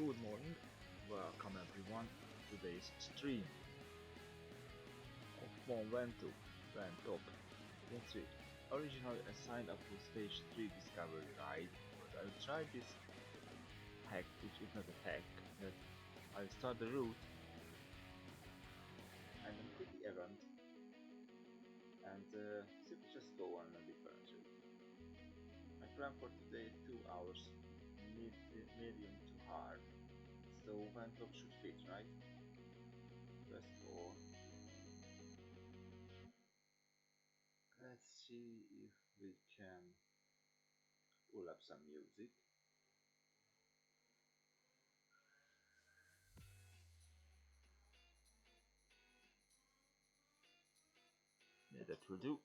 Good morning, welcome everyone to today's stream of Funfunfun, Ven-Top in Zwift. Originally I signed up for stage 3 discovery ride, but I will try this hack, which is not a hack, that I'll start the route and then quit the event and simply just go on a different route. My plan for today is 2 hours, medium to hard. So Ven-Top should fit, right? Press go. Let's see if we can pull up some music. Yeah, that will do.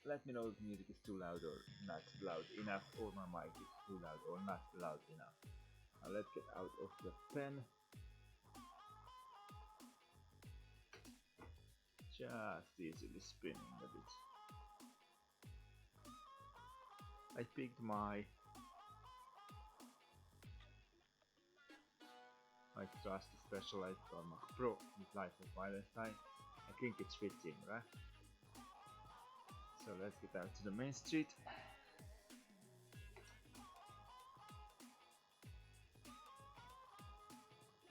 Let me know if music is too loud or not loud enough, or my mic is too loud or not loud enough. Now let's get out of the pen. Just easily spinning a bit. I picked my trusty Specialized Mac Pro with Life of Valentine. I think it's fitting, right? So let's get out to the main street.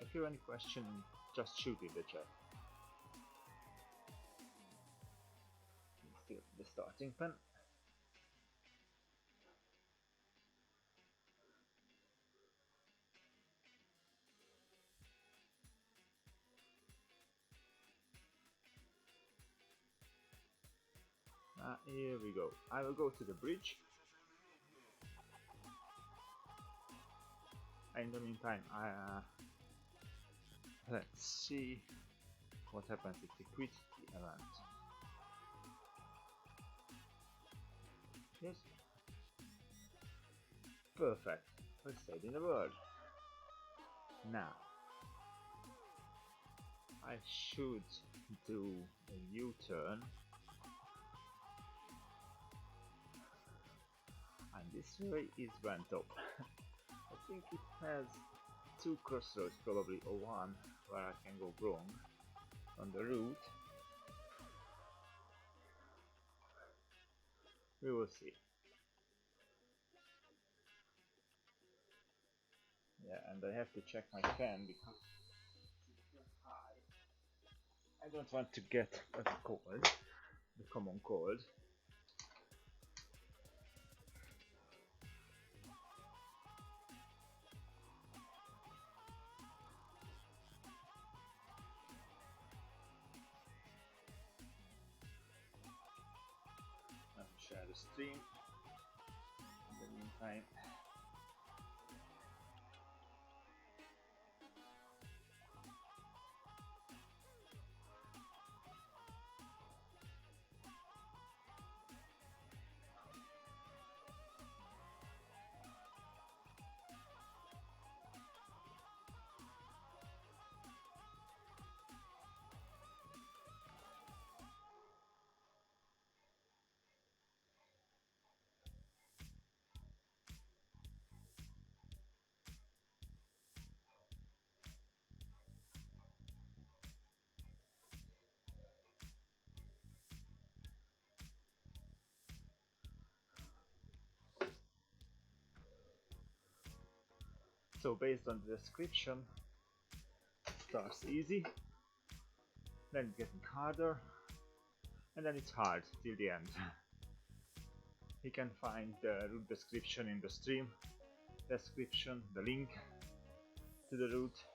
If you have any question, just shoot in the chat. Still the starting pen. Here we go. I will go to the bridge. In the meantime, let's see what happens if we quit the event. Yes. Perfect. Let's stay in the world. Now, I should do a U-turn. And this way is Ven-Top. I think it has 2 crossroads probably, or one where I can go wrong on the route. We will see. Yeah, and I have to check my fan because it's high. I don't want to get a cold, the common cold. I'll share the stream in the meantime. So based on the description, it starts easy, then it's getting harder, and then it's hard till the end. You can find the route description in the stream description, the link to the route.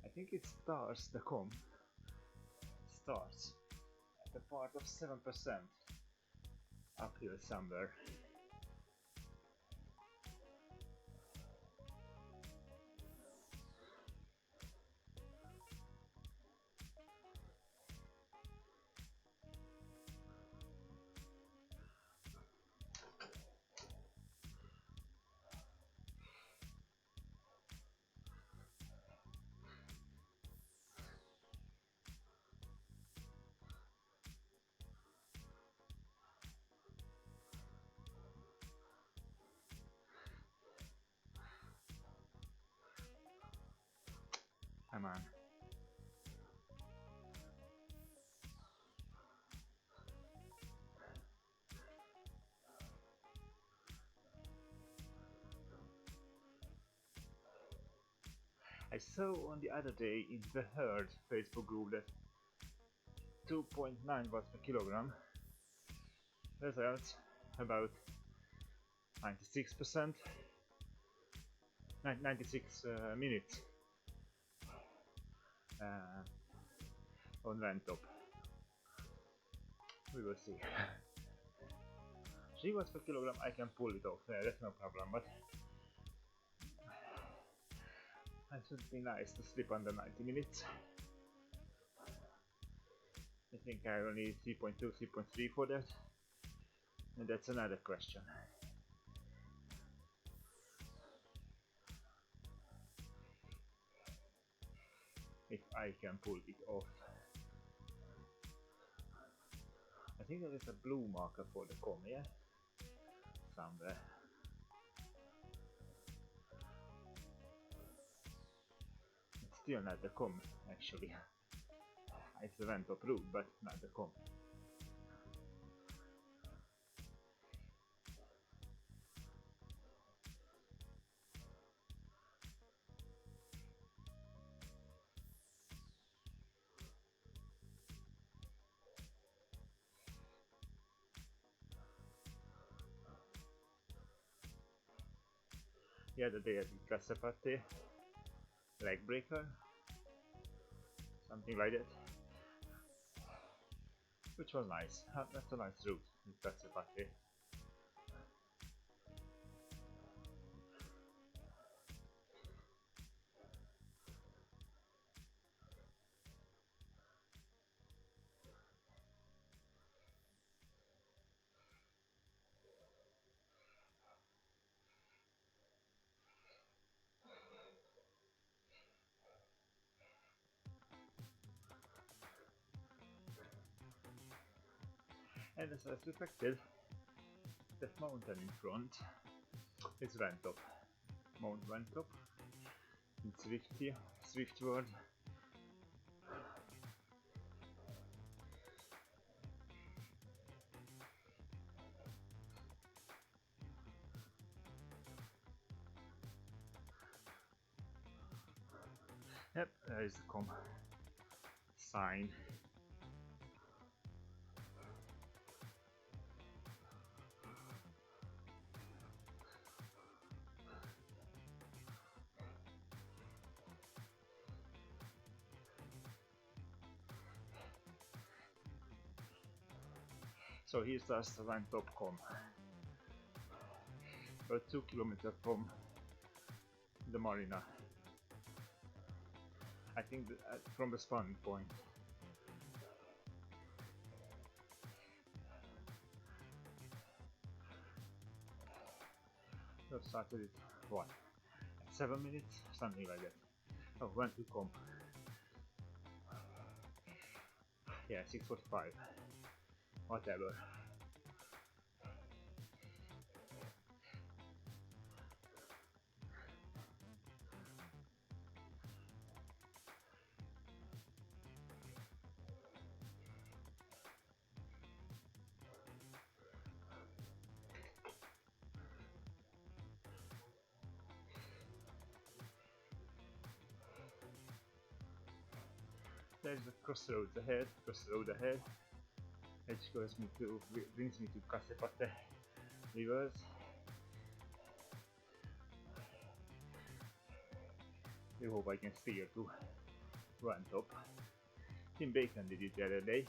I think it starts at the part of 7% uphill somewhere. Come on. I saw on the other day in the Herd Facebook group that 2.9 watts per kilogram results about 96%, 96 minutes on Ven-Top. We will see. 3 watts per kilogram I can pull it off, yeah, that's no problem, but it would be nice to sleep under 90 minutes. I think I will need 3.2, 3.3 for that, and that's another question. If I can pull it off. I think there is a blue marker for the com, yeah? Somewhere. It's still not the com, actually. It's the Ven-Top roof, but not the com. The other day I did Kasapate, leg breaker, something like that, which was nice. That's a nice route with Kasapate. And as I suspected, that mountain in front is Ven-Top. Mount Ven-Top in Zwift here, Zwift world. Yep, there is the com sign. So here's just the Ven-Top com. About 2 kilometers from the marina. I think from the spawn point. So started it, what? At 7 minutes? Something like that. Oh, when to come? Yeah, 6:45. Whatever. There's a crossroad ahead, which brings me to Kasepate rivers. I hope I can steer to Ven-Top. Tim Bacon did it the other day.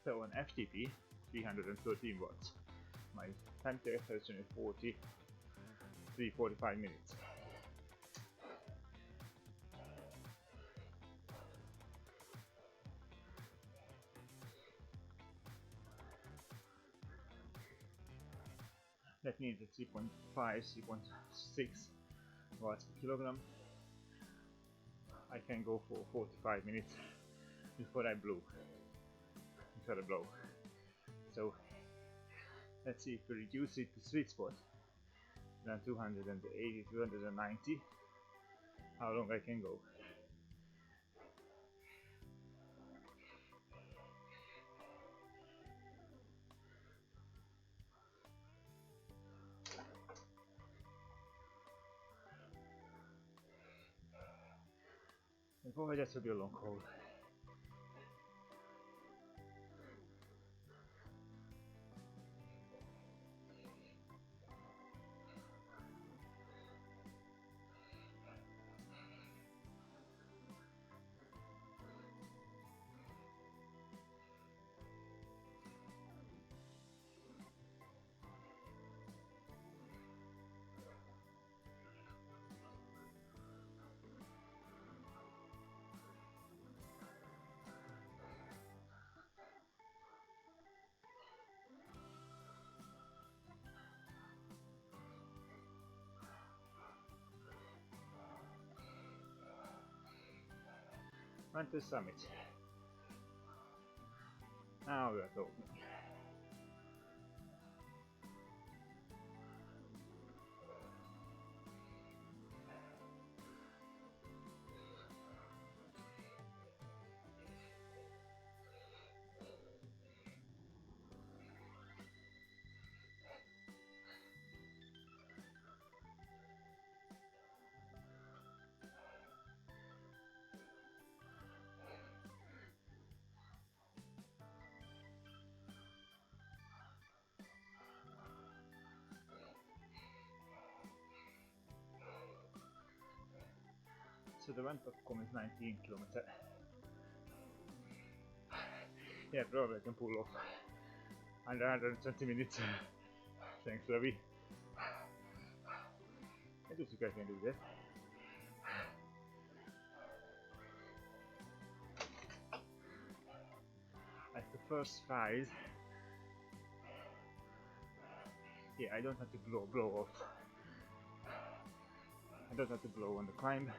So on FTP, 313 watts. My time to exertion is 45 minutes. that means at 3.5, 3.6 watts per kilogram, I can go for 45 minutes before I blow. So let's see if we reduce it to sweet spot, then 280, 290, how long I can go. And probably that will be a long haul. Went to summit. Now we are talking. So the Ven-Top is 19 km. Yeah, probably I can pull off under 120 minutes. Thanks, Ravi. I do think I can do that. At the first phase, yeah, I don't have to blow off. I don't have to blow on the climb.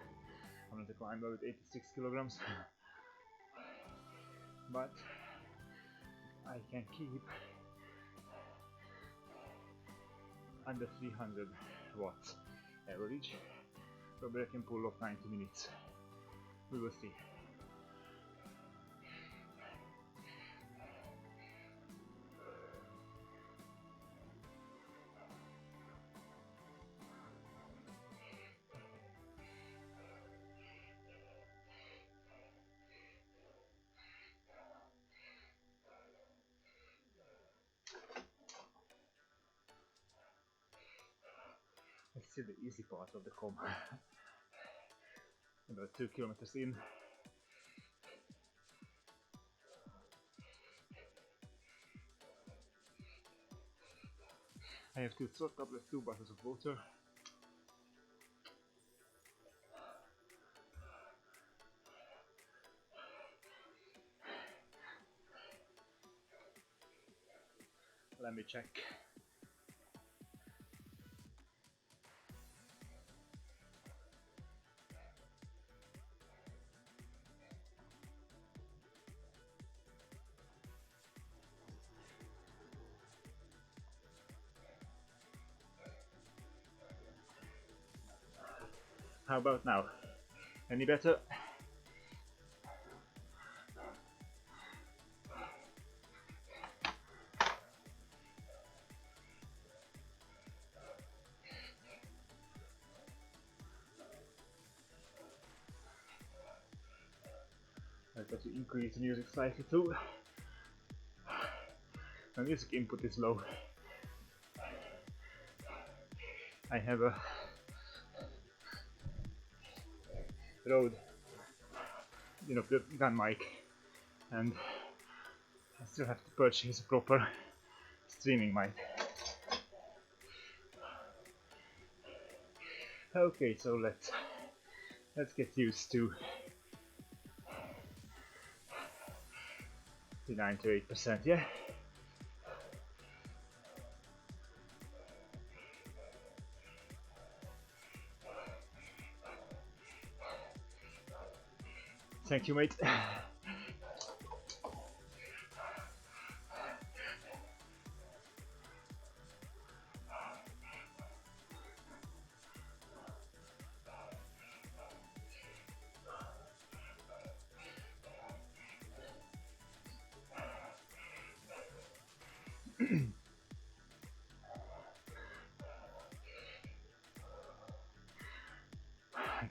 I'm on the climb with 86 kilograms, but I can keep under 300 watts average. Probably I can pull off 90 minutes. We will see. Let's see the easy part of the com. About 2 kilometers in. I have 2 salt tablets, 2 bottles of water. Let me check. How about now? Any better? I've got to increase the music slightly too. My music input is low. I have a Rode, the gun mic, and I still have to purchase a proper streaming mic. Okay, so let's get used to the 9 to 8%, yeah? Thank you, mate. I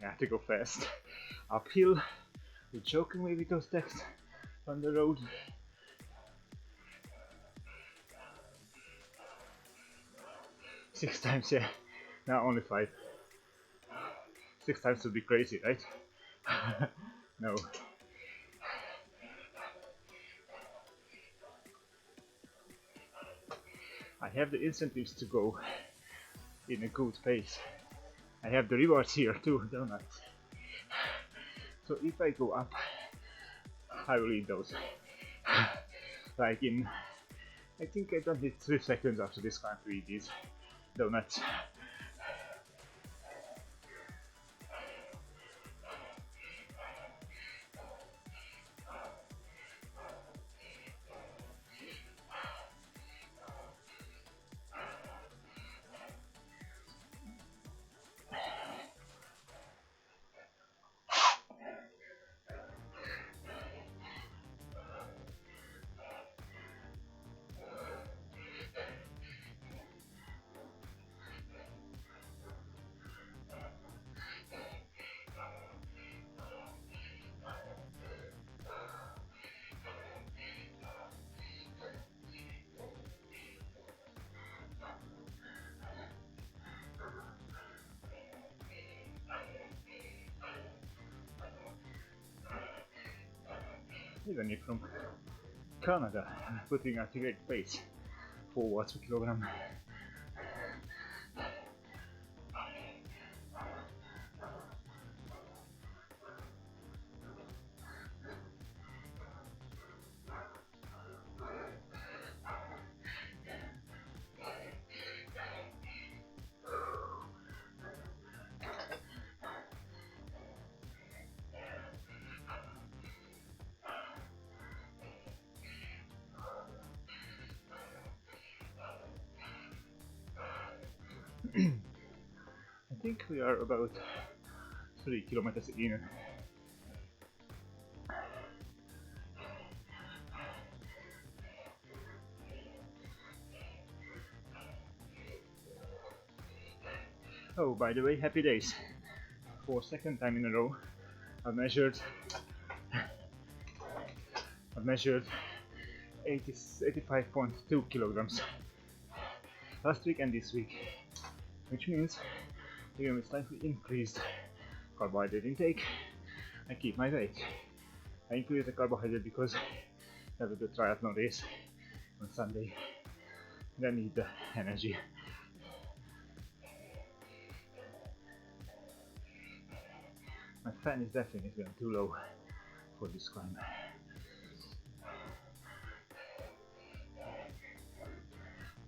have to go fast. Uphill, you're choking me with those texts on the road. Six times, yeah. Now only 5. 6 times would be crazy, right? No. I have the incentives to go in a good pace. I have the rewards here too, don't I? So if I go up, I will eat those. Like in, I think I don't need 3 seconds after this climb to eat these donuts. Even if from Canada, putting at a great pace, 4 watts per kilogram. I think we are about 3 kilometers in. Oh, by the way, happy days. For second time in a row, I've measured 85.2 kilograms last week and this week, which means even with slightly increased carbohydrate intake, I keep my weight. I increase the carbohydrate because I have the triathlon race on Sunday and I need the energy. My fan is definitely too low for this climb.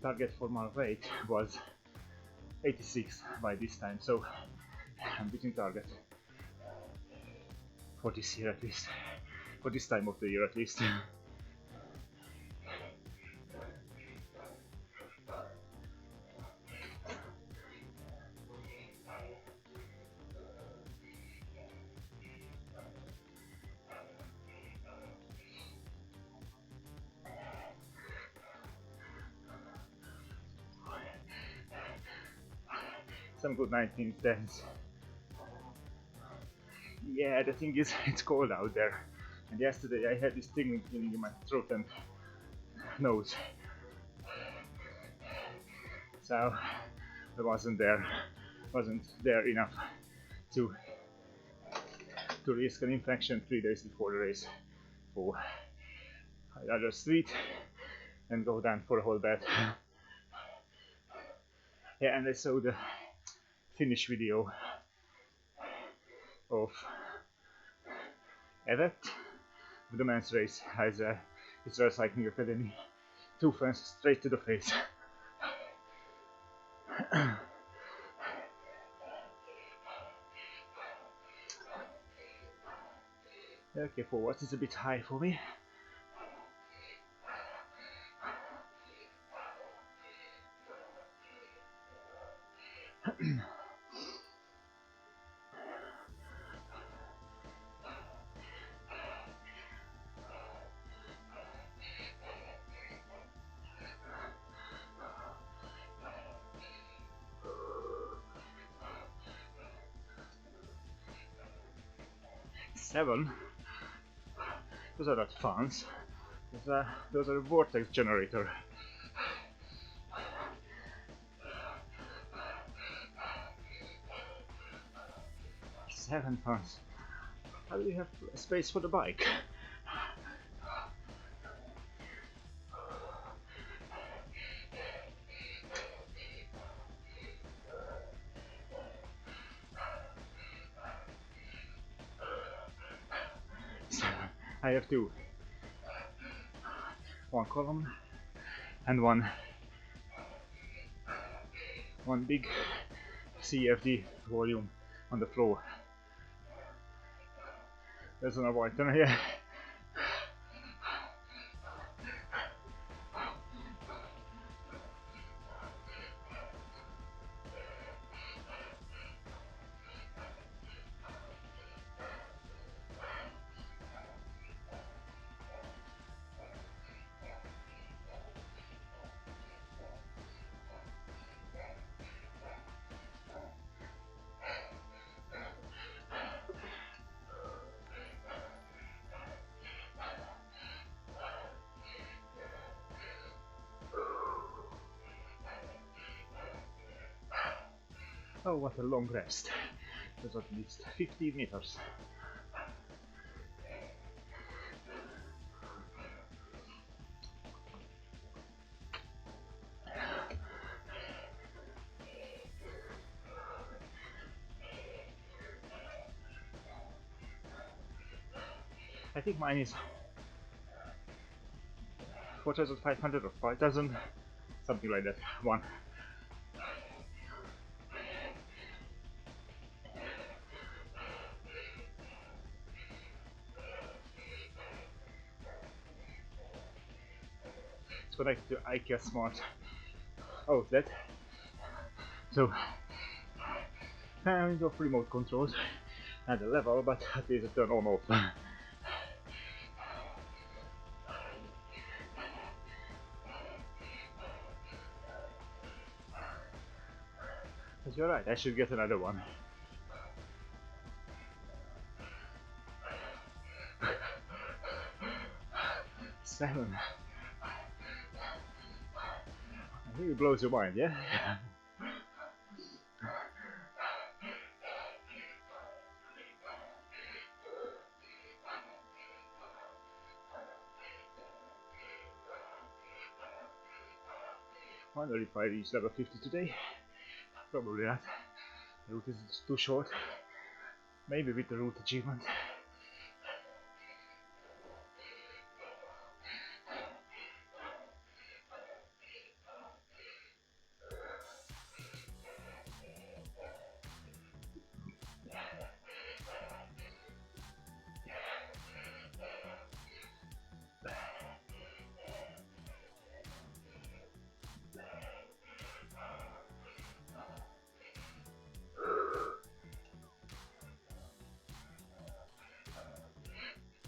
Target for my weight was 86 by this time, so I'm beating target for this year at least, for this time of the year at least. Some good 1910s. Yeah, the thing is, it's cold out there. And yesterday I had this tingling feeling in my throat and nose. So I wasn't there enough to risk an infection 3 days before the race. So I'd rather sleep and go down for a whole bed. Yeah, and I saw the finish video of Evet, the men's race, as Israel Cycling Academy. 2 fans straight to the face. Okay, forwards is a bit high for me. Seven. Those are not fans. Those are a vortex generator. Seven fans. How do you have space for the bike? I have two. One column and one big CFD volume on the floor. There's an white one here. Oh, what a long rest. It was at least 50 meters. I think mine is 4,500 or 5,000, something like that. One. It's connected to IKEA Smart outlet, so kind of remote controls at the level, but at least it turn on off. But you're right, I should get another one. Seven. It really blows your mind, yeah? I wonder if I reach level 50 today. Probably not. The route is too short. Maybe with the route achievement.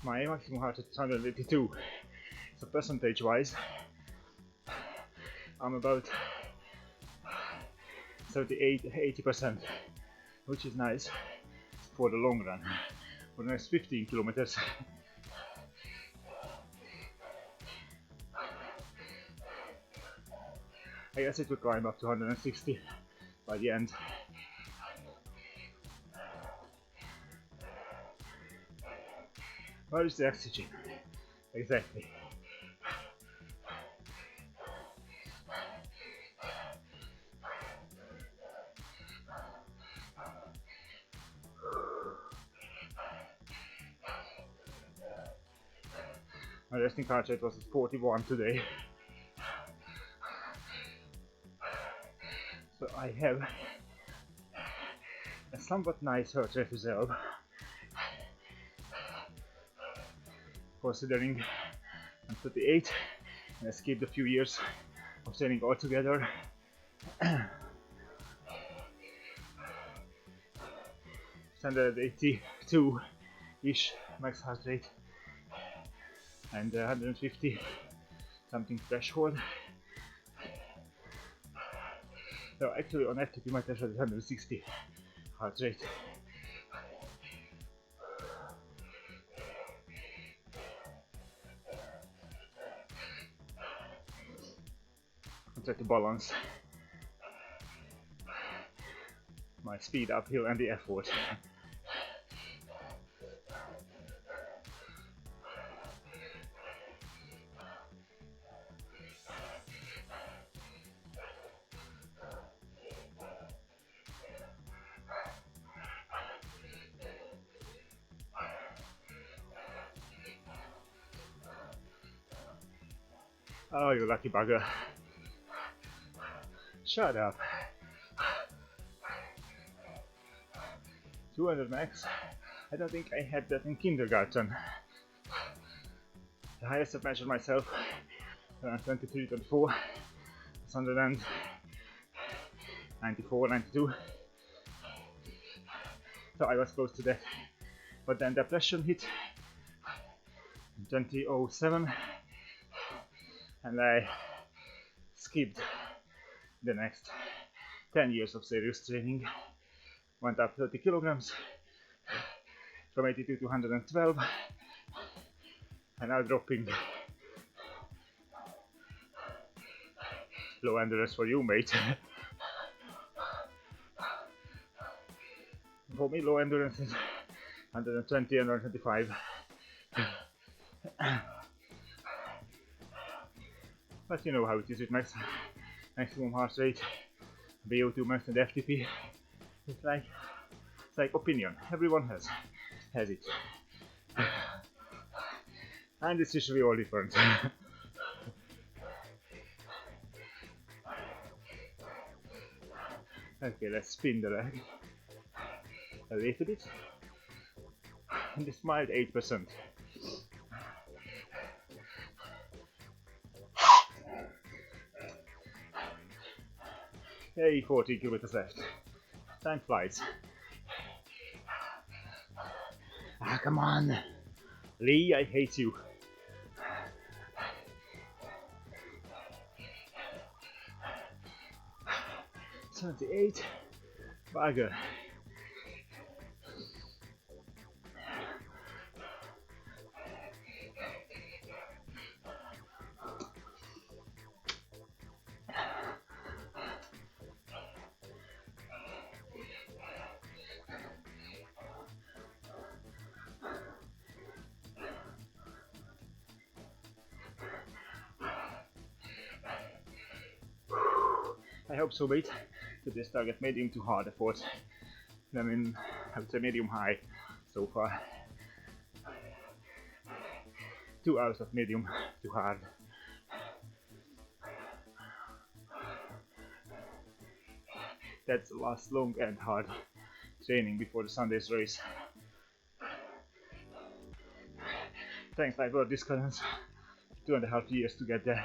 My maximum heart rate is 182, so percentage wise I'm about 78–80%, which is nice for the long run. For the next 15 kilometers I guess it will climb up to 160 by the end. Where is the oxygen? Exactly. My resting heart rate was at 41 today. So I have a somewhat nice heart rate reserve. considering I'm 38 and I skipped a few years of training altogether. Standard 82-ish max heart rate and 150 something threshold. So actually on FTP my threshold is 160 heart rate. I try to balance my speed uphill and the effort. Oh, you lucky bugger. Shut up. 200 max? I don't think I had that in kindergarten. The highest I've measured myself around 23, 24, 194, 92. So I was close to that. But then depression hit in 2007 and I skipped the next 10 years of serious training. Went up 30 kilograms from 82 to 112 and now dropping. Low endurance for you, mate. For me, low endurance is 120 and 125. But you know how it is with maximum heart rate, VO2 and FTP. It's like opinion. Everyone has it, and it's usually all different. Okay, let's spin the leg a little bit, and this mild 8%. Hey, 40 kilometers left. Time flies. Ah, come on, Lee, I hate you. $78, bugger. I hope so, mate. To this target medium to hard effort. I mean, I would say medium high so far. 2 hours of medium to hard. That's the last long and hard training before the Sunday's race. Thanks, I worked this cadence 2.5 years to get there.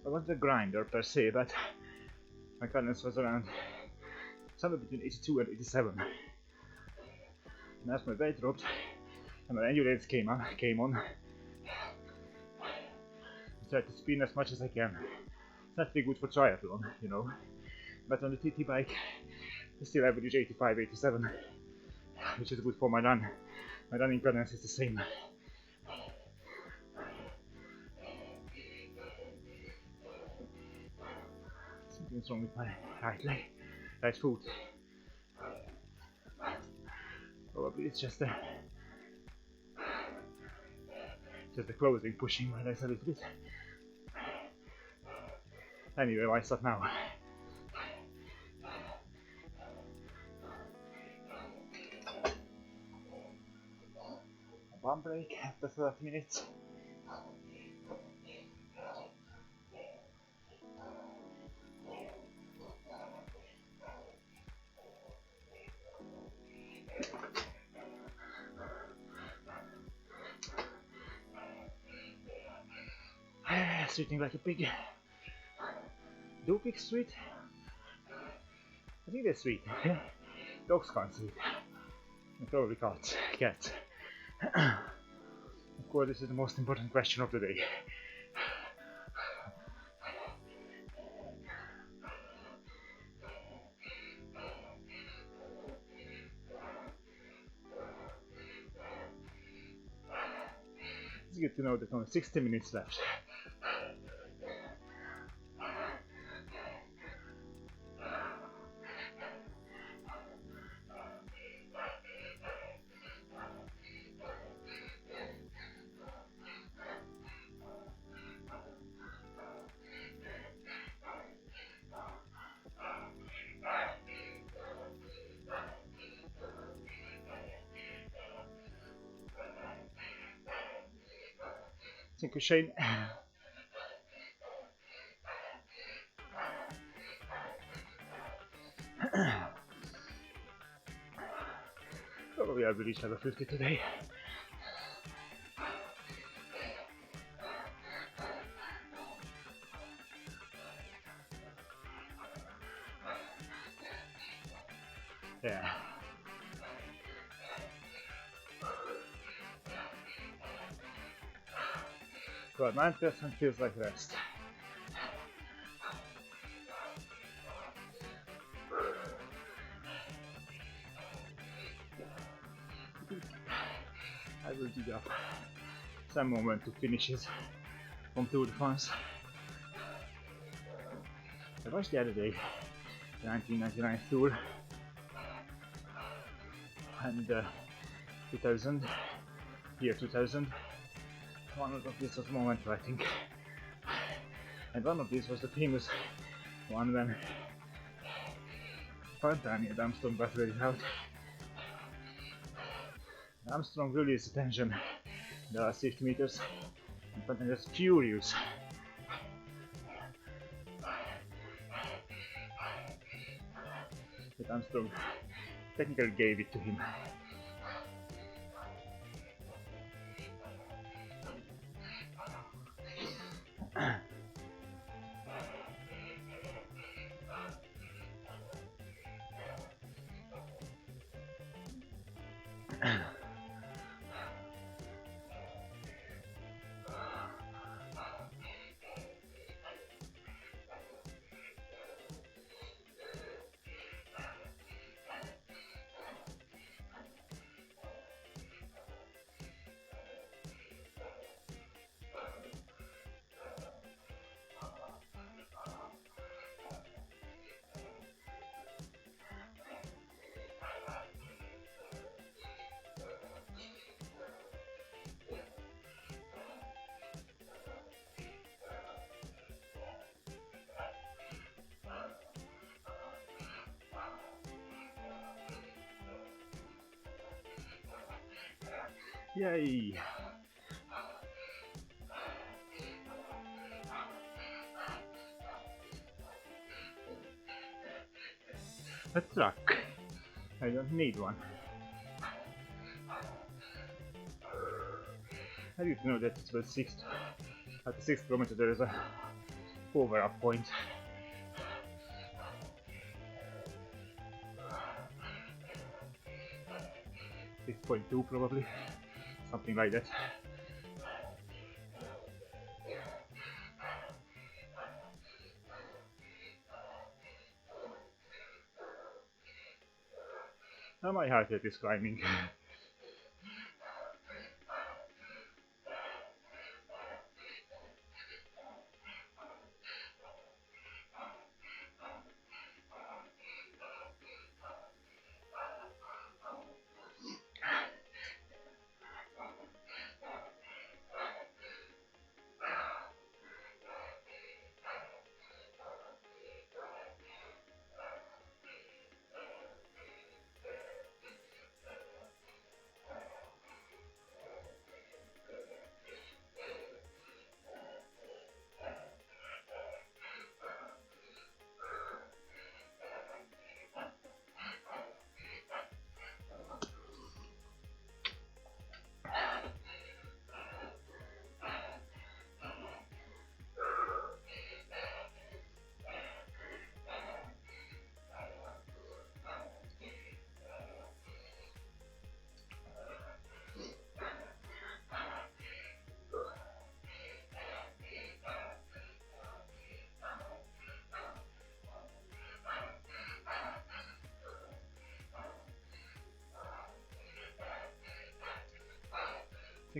I wasn't a grinder per se, but my cadence was around somewhere between 82 and 87. And as my weight dropped and my endurance came on, I tried to spin as much as I can. It's not very good for triathlon, you know, but on the TT bike I still average 85, 87, which is good for my run. My running cadence is the same. Something's wrong with my right leg, right foot. Probably it's just the clothing pushing my legs a little bit. Anyway, why stop now? One break after 30 minutes. sitting like a pig. Do pigs sweet? I think they're sweet. Dogs can't sweet. And probably cats. Of course, this is the most important question of the day. It's good to know that only 60 minutes left. Thank you, Shane. Probably I will reach level 50 today. Yeah. God, 9% feels like rest. I will dig up some moment to finishes from Tour de France. I watched the other day the 1999 Tour and 2000. One of these was Mt.Ventoux, I think, and one of these was the famous one when Funfunfun and Armstrong battled it out. Armstrong released the tension in the last 50 meters, and Funfunfun was furious. But Armstrong technically gave it to him. Yay! A truck. I don't need one. I didn't know that it was at the 6th kilometer there is a power-up point. .2 probably, something like that. Now my heart rate is climbing.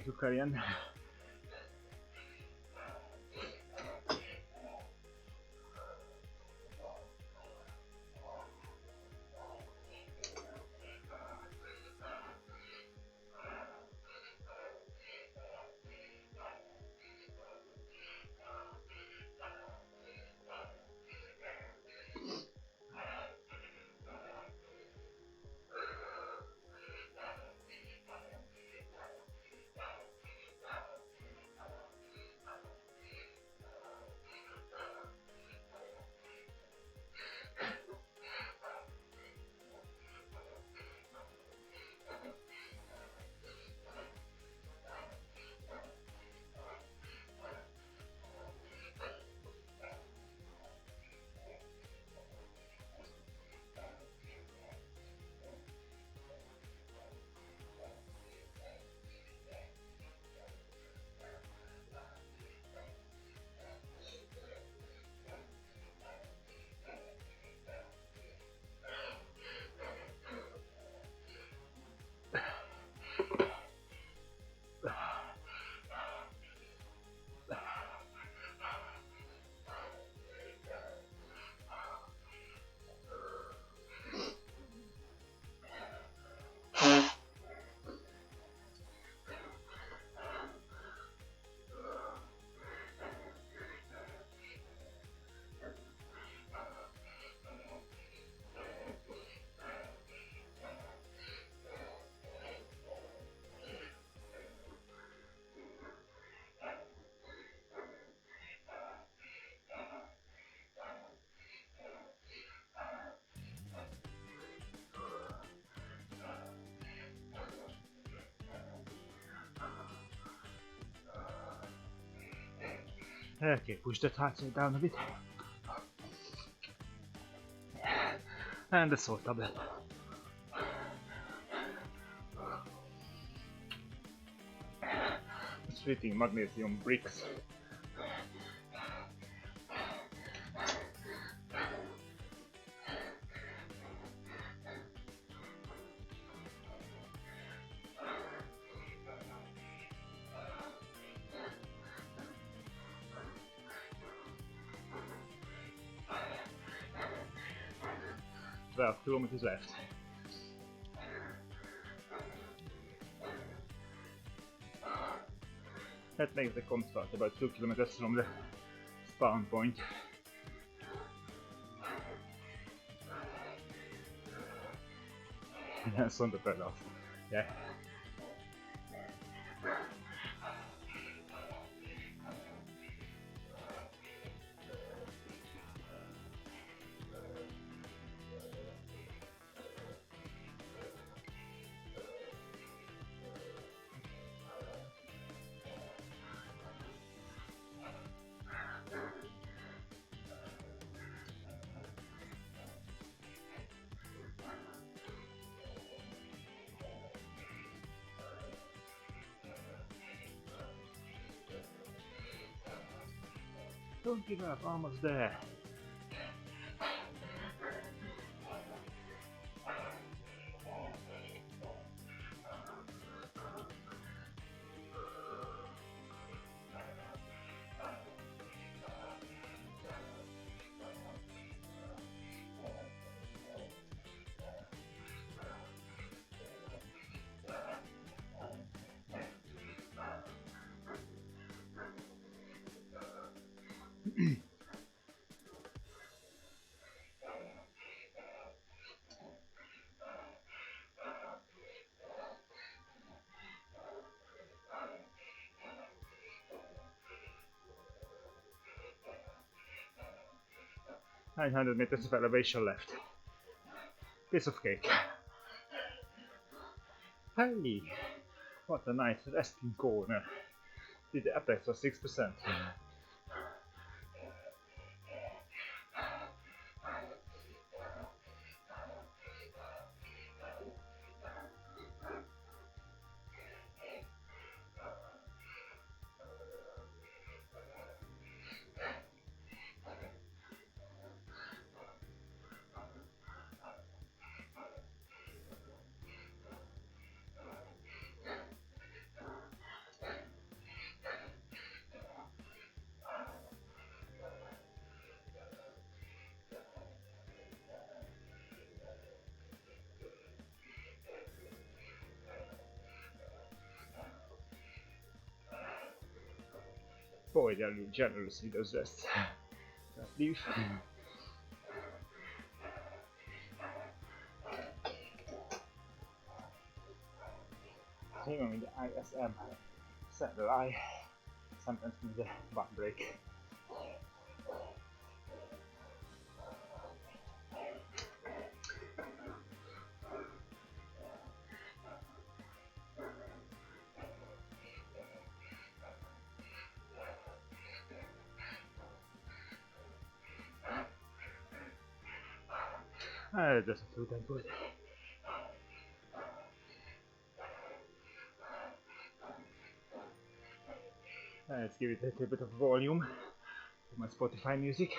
to carry on. Okay, push the heart rate down a bit. And the salt tablet. Treating magnesium bricks. Well, kilometers left. That makes the comp start about 2 kilometers from the spawn point. That's on the pedals. Yeah. Don't give up, almost there. "900 meters of elevation left. Piece of cake." Hey! What a nice resting corner. The apex was 6%. Poi generously does this. Leave. Even with the ISM settle, I sometimes need a butt break. It doesn't feel that good. Let's give it a little bit of volume to my Spotify music.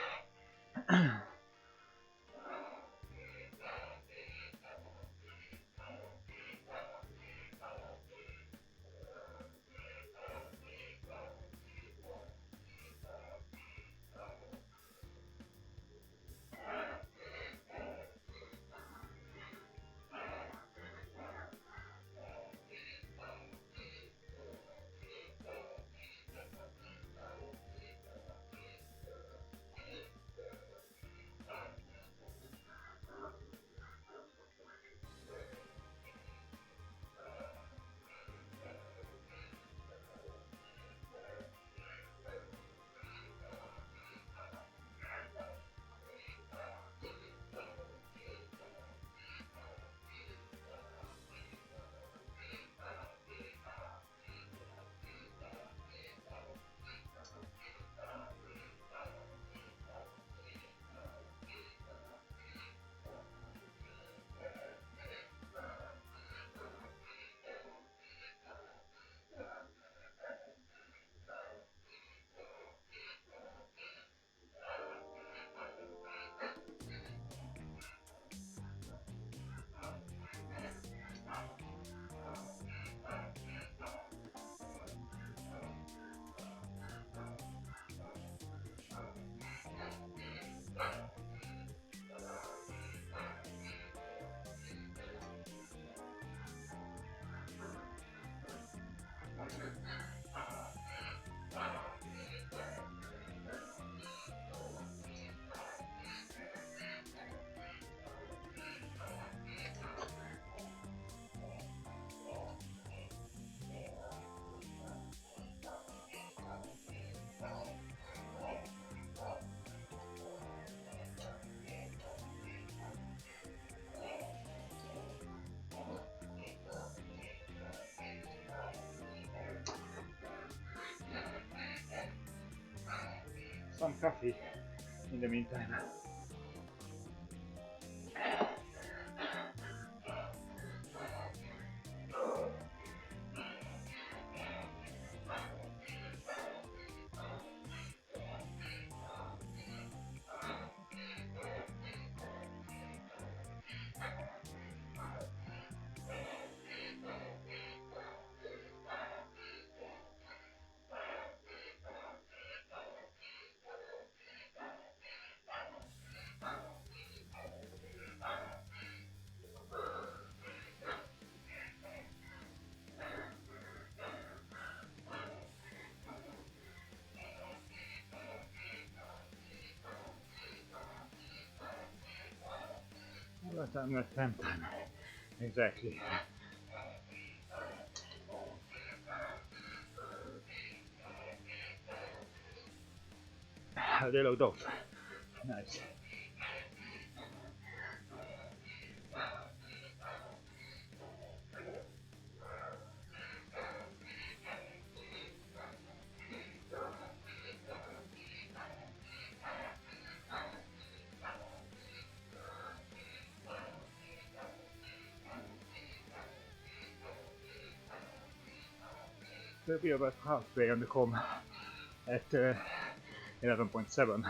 Some coffee in the meantime. But I'm not 10 time. Exactly. They logged off. Nice. We'll be about halfway on the com at 11.7.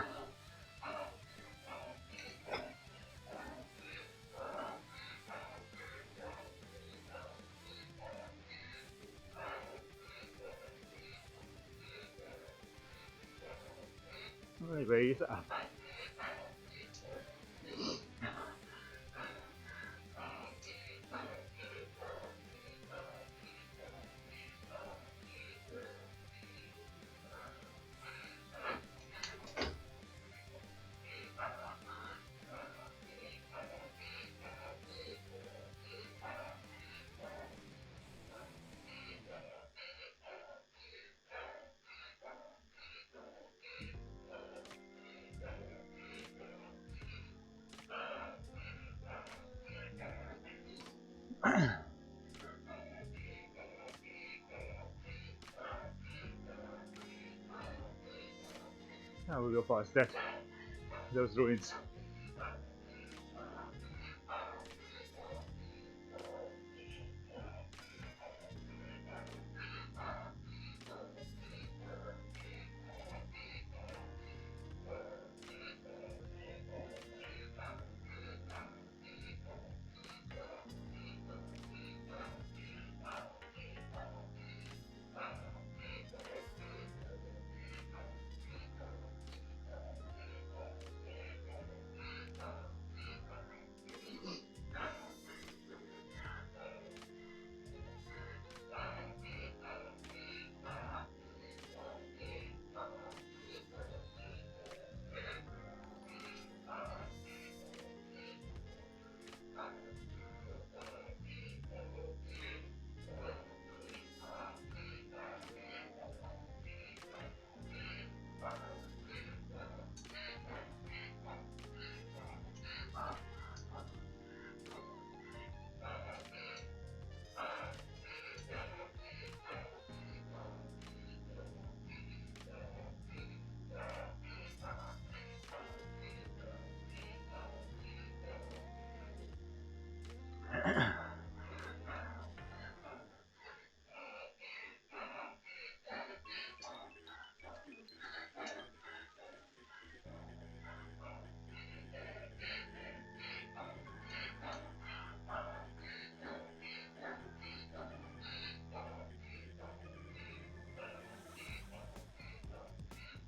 Anyway, it's up. Now we go past that, those ruins.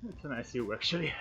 It's a nice view actually.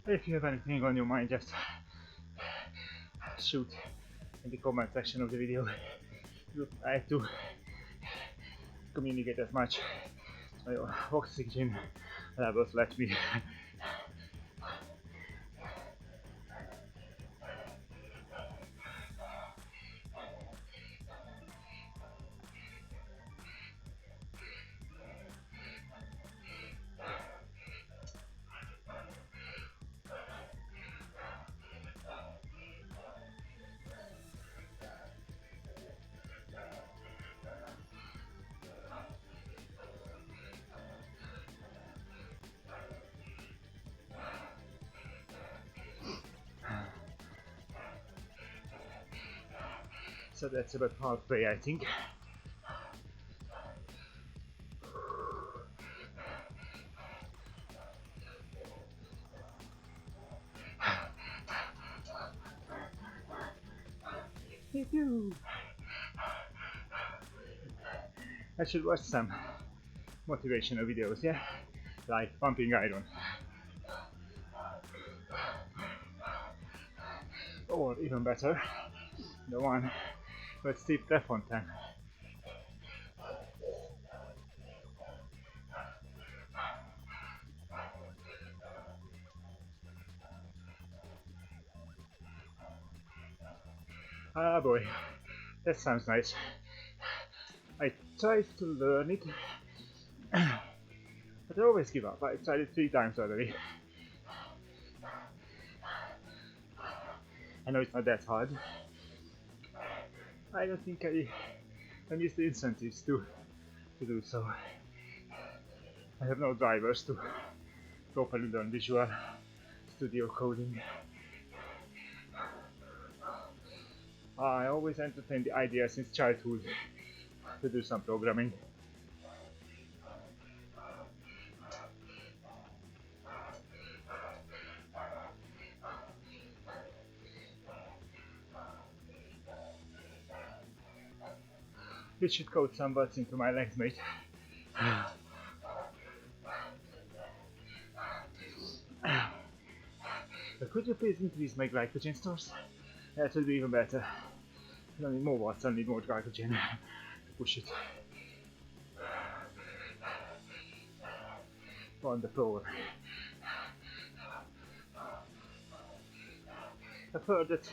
If you have anything on your mind, just shoot in the comment section of the video. I have to communicate as much as my oxygen levels let me. So that's about halfway, I think. I should watch some motivational videos, yeah? Like pumping iron. Or even better, the one with Steve Prefontaine. Ah boy, that sounds nice. I tried to learn it, but I always give up. I tried it 3 times already. I know it's not that hard. I don't think I miss the incentives to do so. I have no drivers to properly learn Visual Studio coding. I always entertained the idea since childhood to do some programming. This should code some butts into my legs, mate. But could you please increase my glycogen stores? That would be even better. I don't need more watts, I need more glycogen to push it on the floor. I've heard that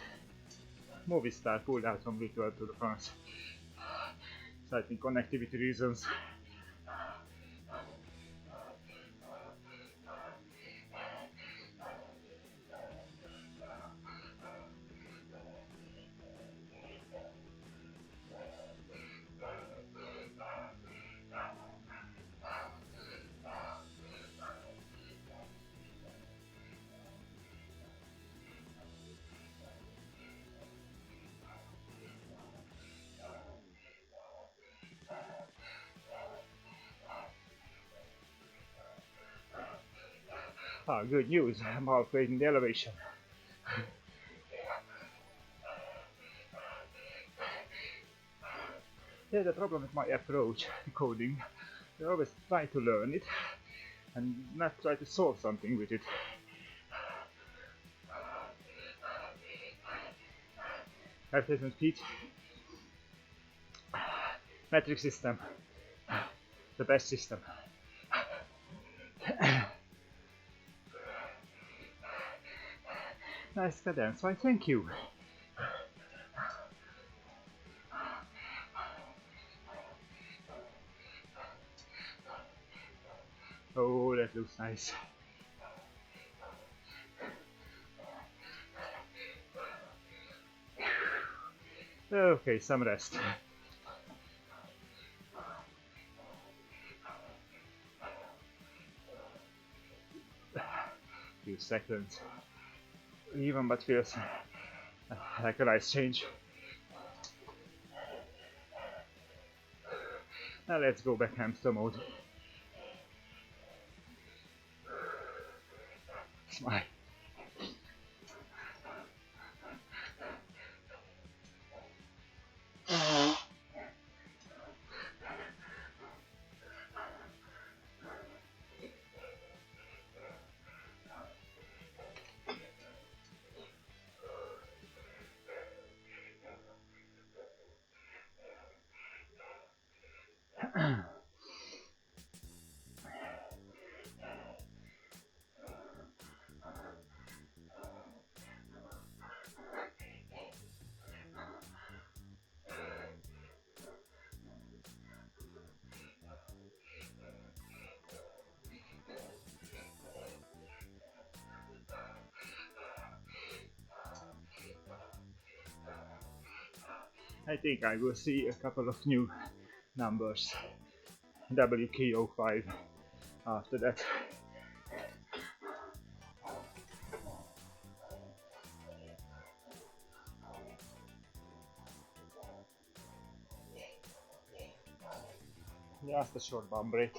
Movistar pulled out from virtual Tour de France, citing connectivity reasons. Ah, good news, I'm halfway in the elevation. Yeah, the problem with my approach to coding, I always try to learn it and not try to solve something with it. Replacement feet, metric system, the best system. Nice cadence, why thank you. Oh, that looks nice. Okay, some rest. Few seconds. Even, but feels like a nice change. Now let's go back hamster mode. Smile. I think I will see a couple of new numbers, WK05 after that. Just a short bum break.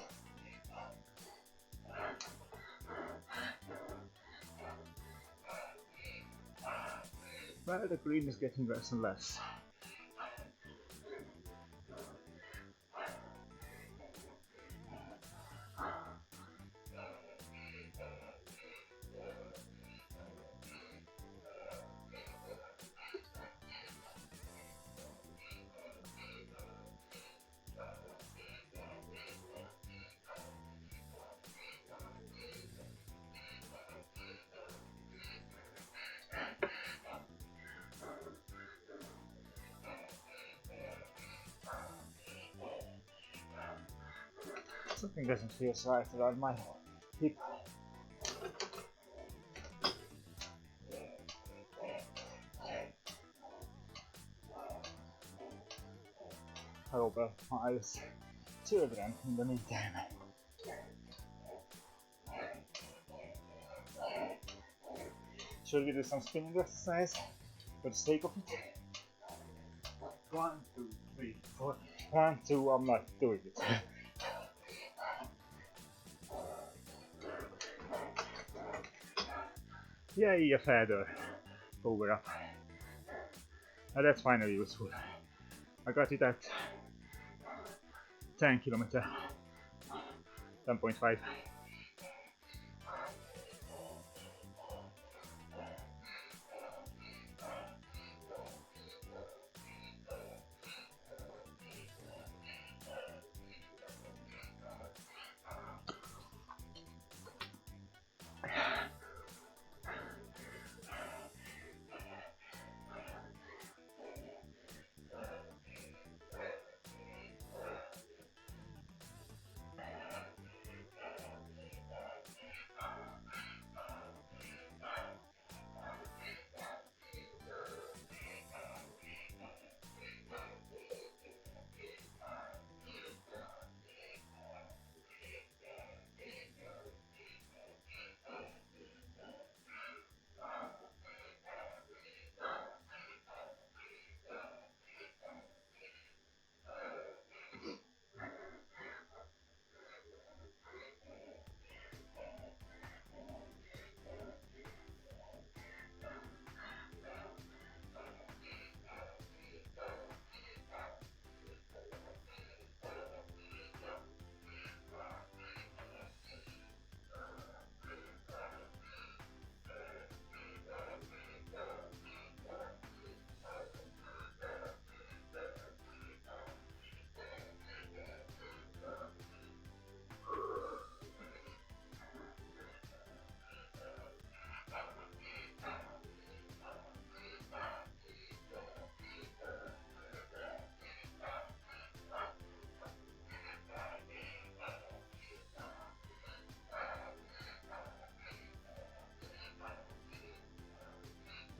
Well, the green is getting less and less. Something doesn't feel right around my hip. over miles children in the meantime. Should we do some spinning exercise for the sake of it? 1, 2, 3, 4. 1, 2, I'm not doing it. Yay, a feather power up. And that's finally useful. I got it at 10 km, 10.5.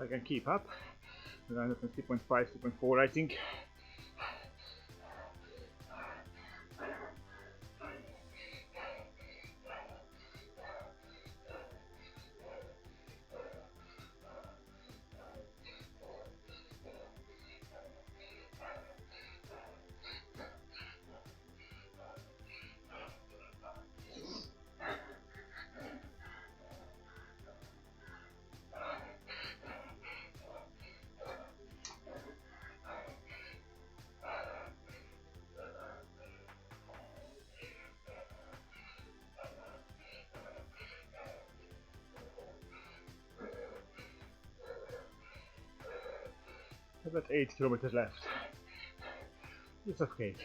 I can keep up. Around 3.5, 3.4 I think. About 8 kilometers left. It's okay.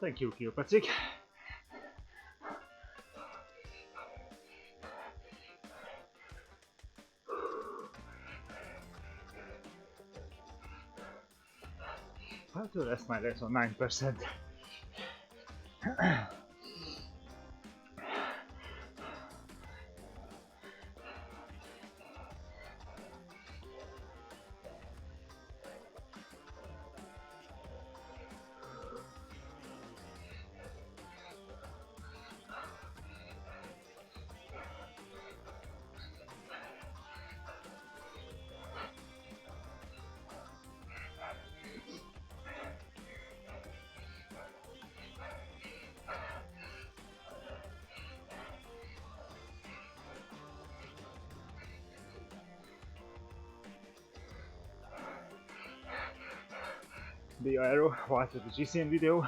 Thank you, Patrick. I have to rest my legs on 9%. The arrow was the GCN video.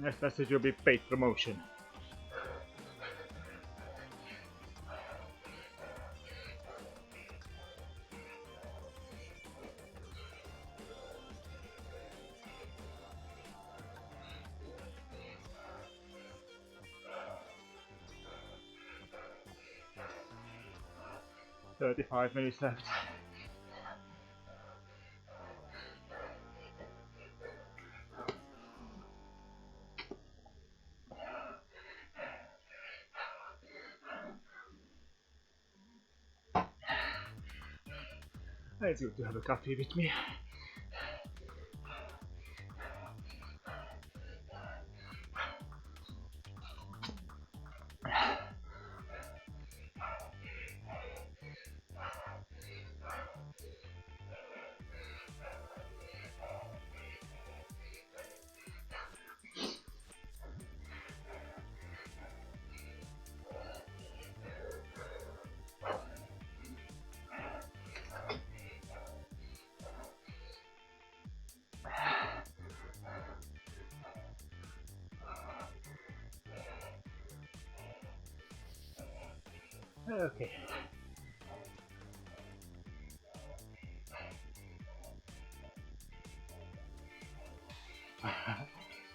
Next message will be paid promotion. 35 minutes left. It's good to have a coffee with me. Okay.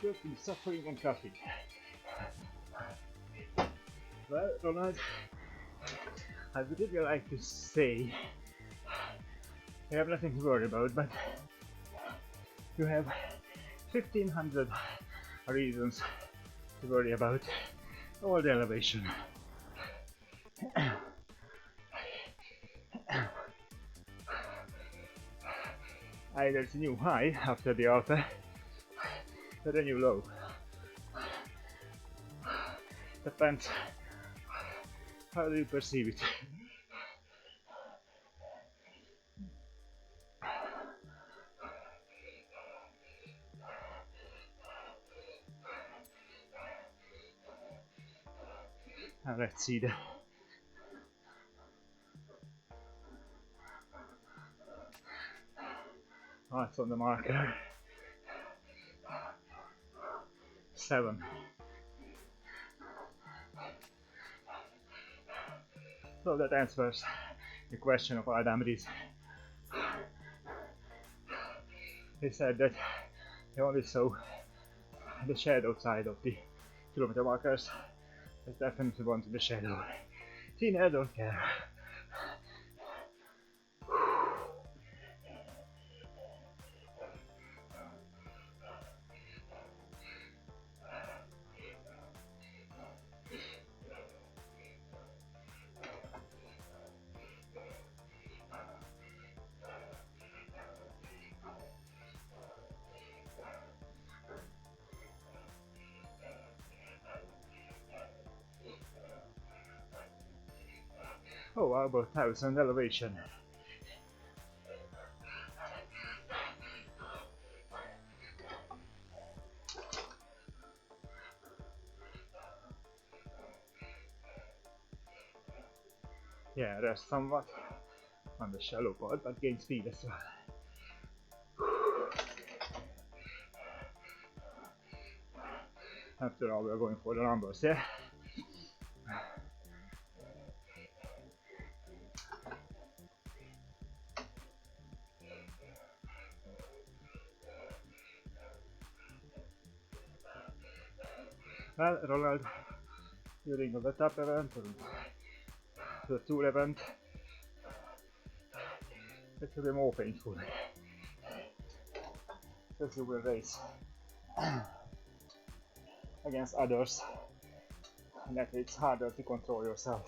Just been suffering on coffee. Well, Ronald, I would really like to say you have nothing to worry about, but you have 1500 reasons to worry about all the elevation. Either it's a new high after the alpha, or a new low. Depends how do you perceive it. Now let's see the it's on the marker. 7. So that answers the question of AMD's. He said that he only saw the shadow side of the kilometer markers. There's definitely one to the shadow. Tina, I don't care. Oh, how about 1000 elevation? Yeah, there's somewhat on the shallow part, but gain speed as well. After all, we're going for the numbers, yeah? Well, Ronald, during the top event and the tour event, it will be more painful, because you will race against others, and that it's harder to control yourself.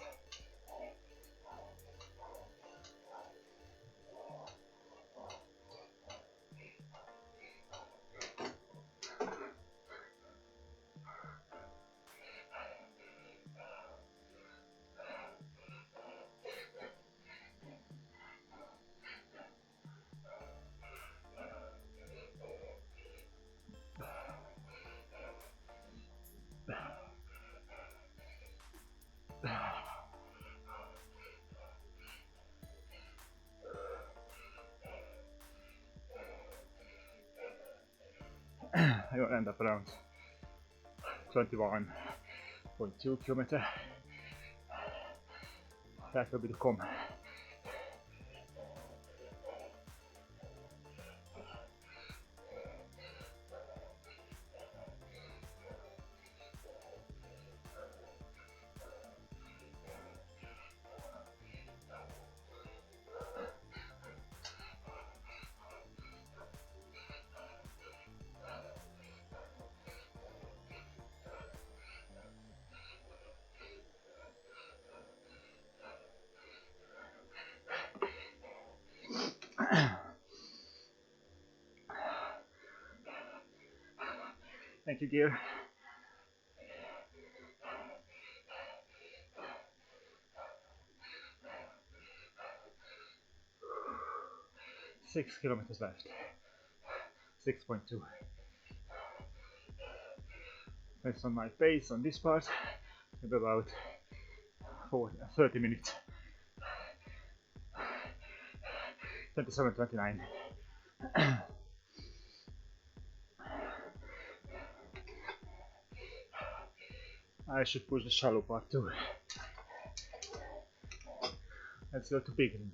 I will end up around 21.2 km. That will be the com. Thank you, gear. Six kilometers left. 6.2. Based on my pace on this part, maybe about 30 minutes. 27:29. I should push the shallow part too. Let's go to big ring.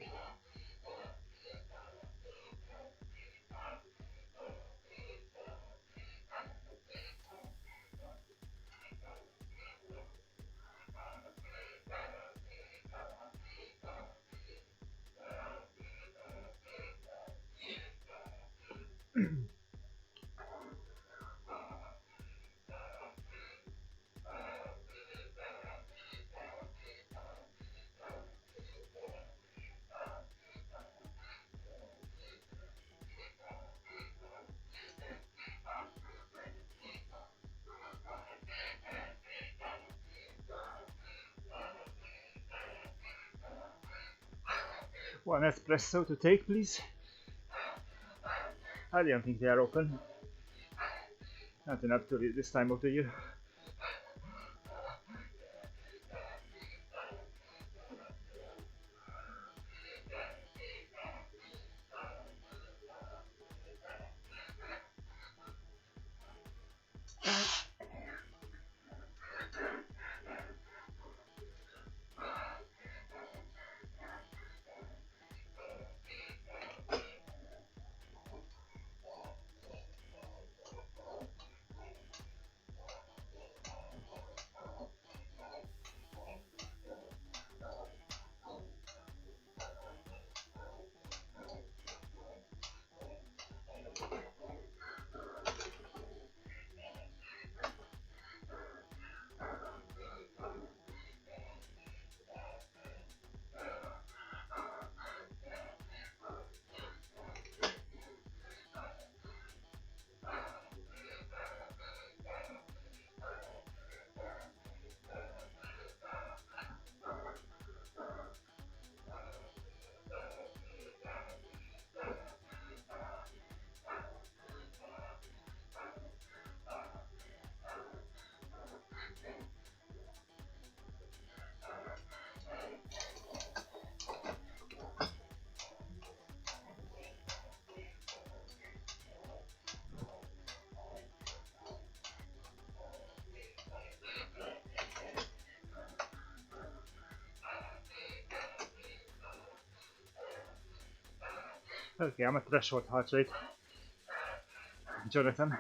One espresso to take, please. I don't think they are open. Not enough to this time of the year. Okay, I'm at threshold heart rate. Jonathan.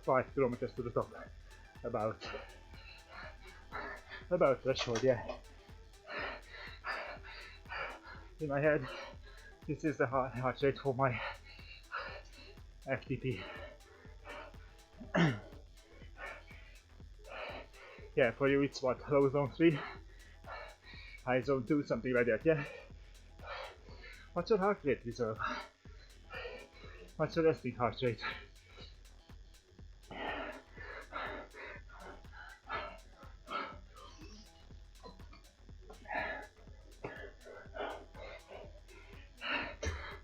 Five kilometers to the top. About threshold, yeah. In my head, this is the heart rate for my FTP. Yeah, for you it's what, low zone 3, high zone 2, something like that, yeah? What's your heart rate reserve? What's your resting heart rate?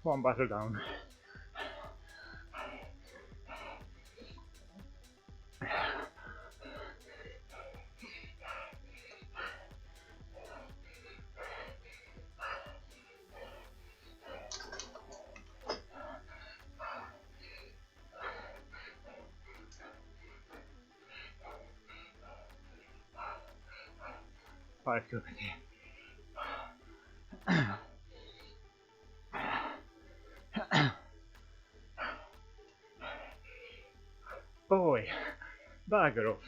One bottle down. 5 kilometers. Boy, bugger off.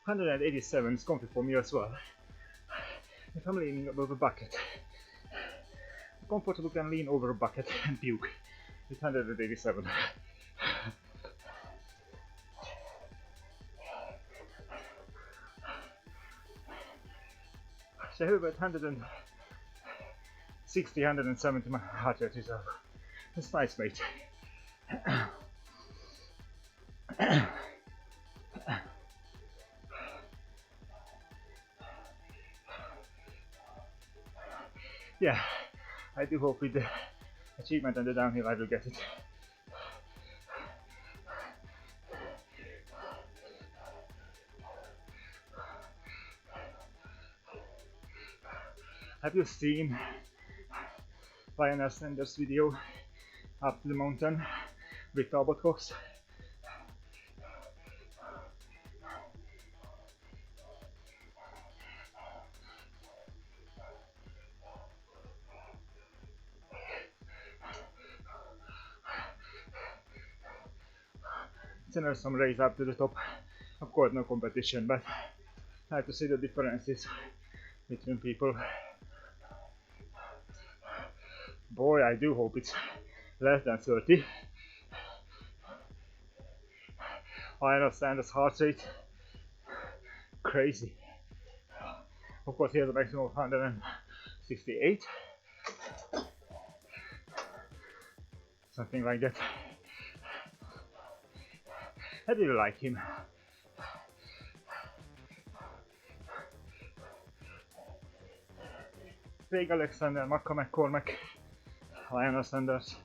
187 is comfy for me as well. If I'm leaning above a bucket, comfortable can lean over a bucket and puke. It's 187. So I have about 160, 170 my heart rate is up. That's nice, mate. Yeah, I do hope with the achievement and the downhill I will get it. Have you seen Lionel Sanders' video up the mountain with Talbot Cox? There's some race up to the top. Of course, no competition, but I have to see the differences between people. Boy, I do hope it's less than 30. I understand this heart rate. Crazy. Of course, he has a maximum of 168. Something like that. I really like him. Craig Alexander, Marco McCormack, Lionel Sanders.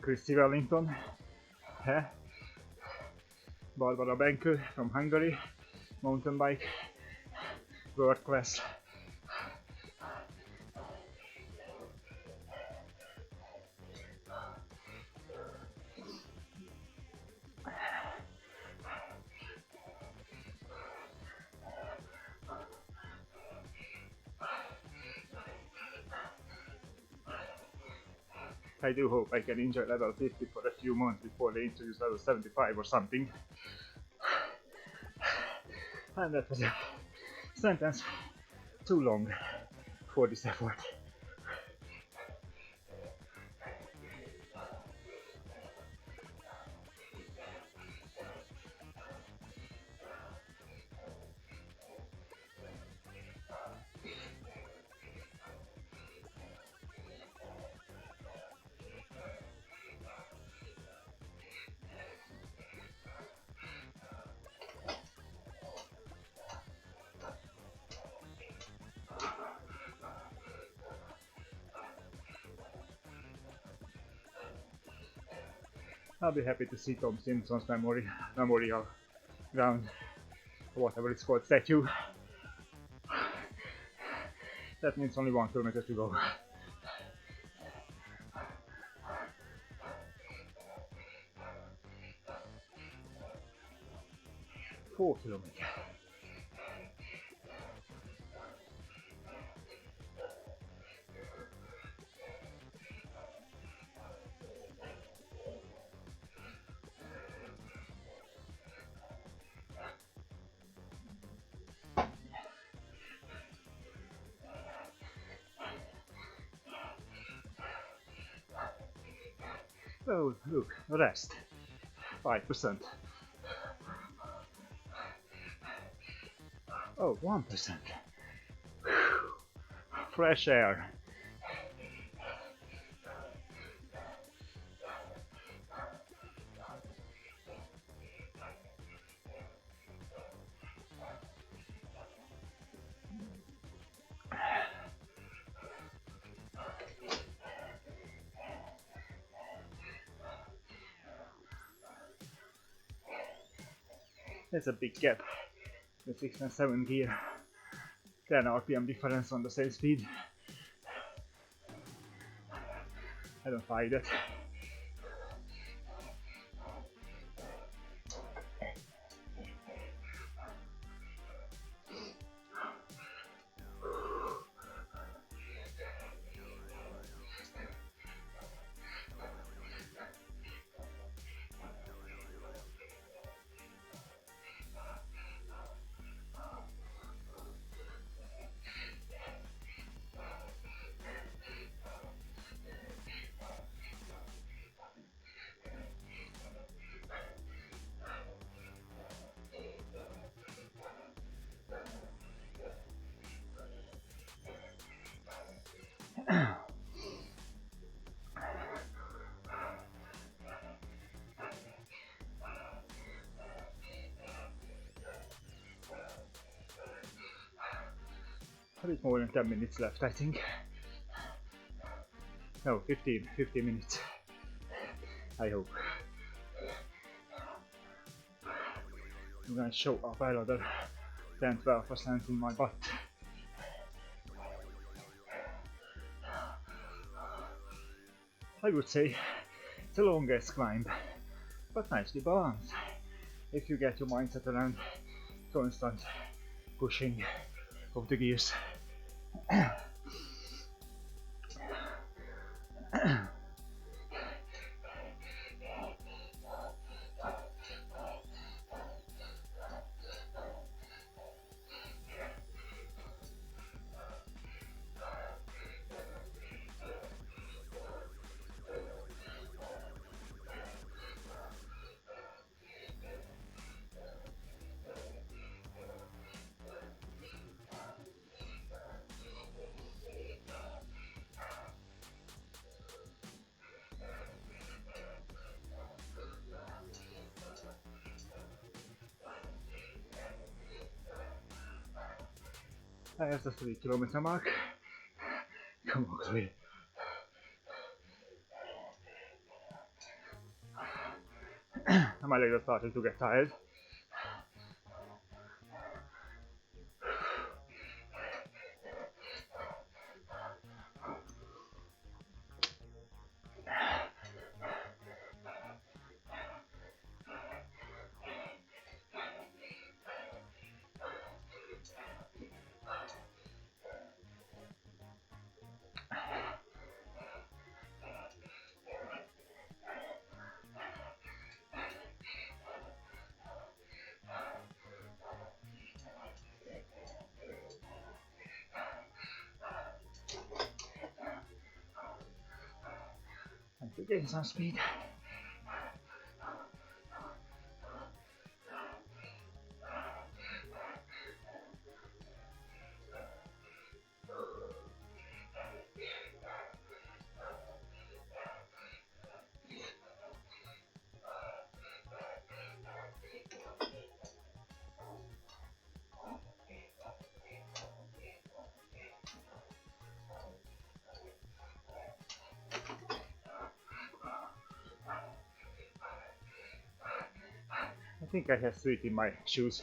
Christy Wellington, Barbara Benko from Hungary, mountain bike, world class. I do hope I can enjoy level 50 for a few months before they introduce level 75 or something. And that was a sentence too long for this effort. I'll be happy to see Tom Simpson's memorial ground, or whatever it's called, statue. That means only 1 kilometer to go. Four kilometers. Oh, look, rest. 5%. Oh, 1%. Fresh air. There's a big gap. The 6 and 7 gear. 10 RPM difference on the same speed. I don't find it. A bit more than 10 minutes left, I think. No, 15 minutes. I hope. I'm gonna show up another 10-12% in my butt. I would say it's the longest climb, but nicely balanced if you get your mindset around constant pushing of the gears. I have the 3-kilometer mark. Come on, Chloe. My legs are starting to get tired. I'm getting some speed. I think I have sweet in my shoes.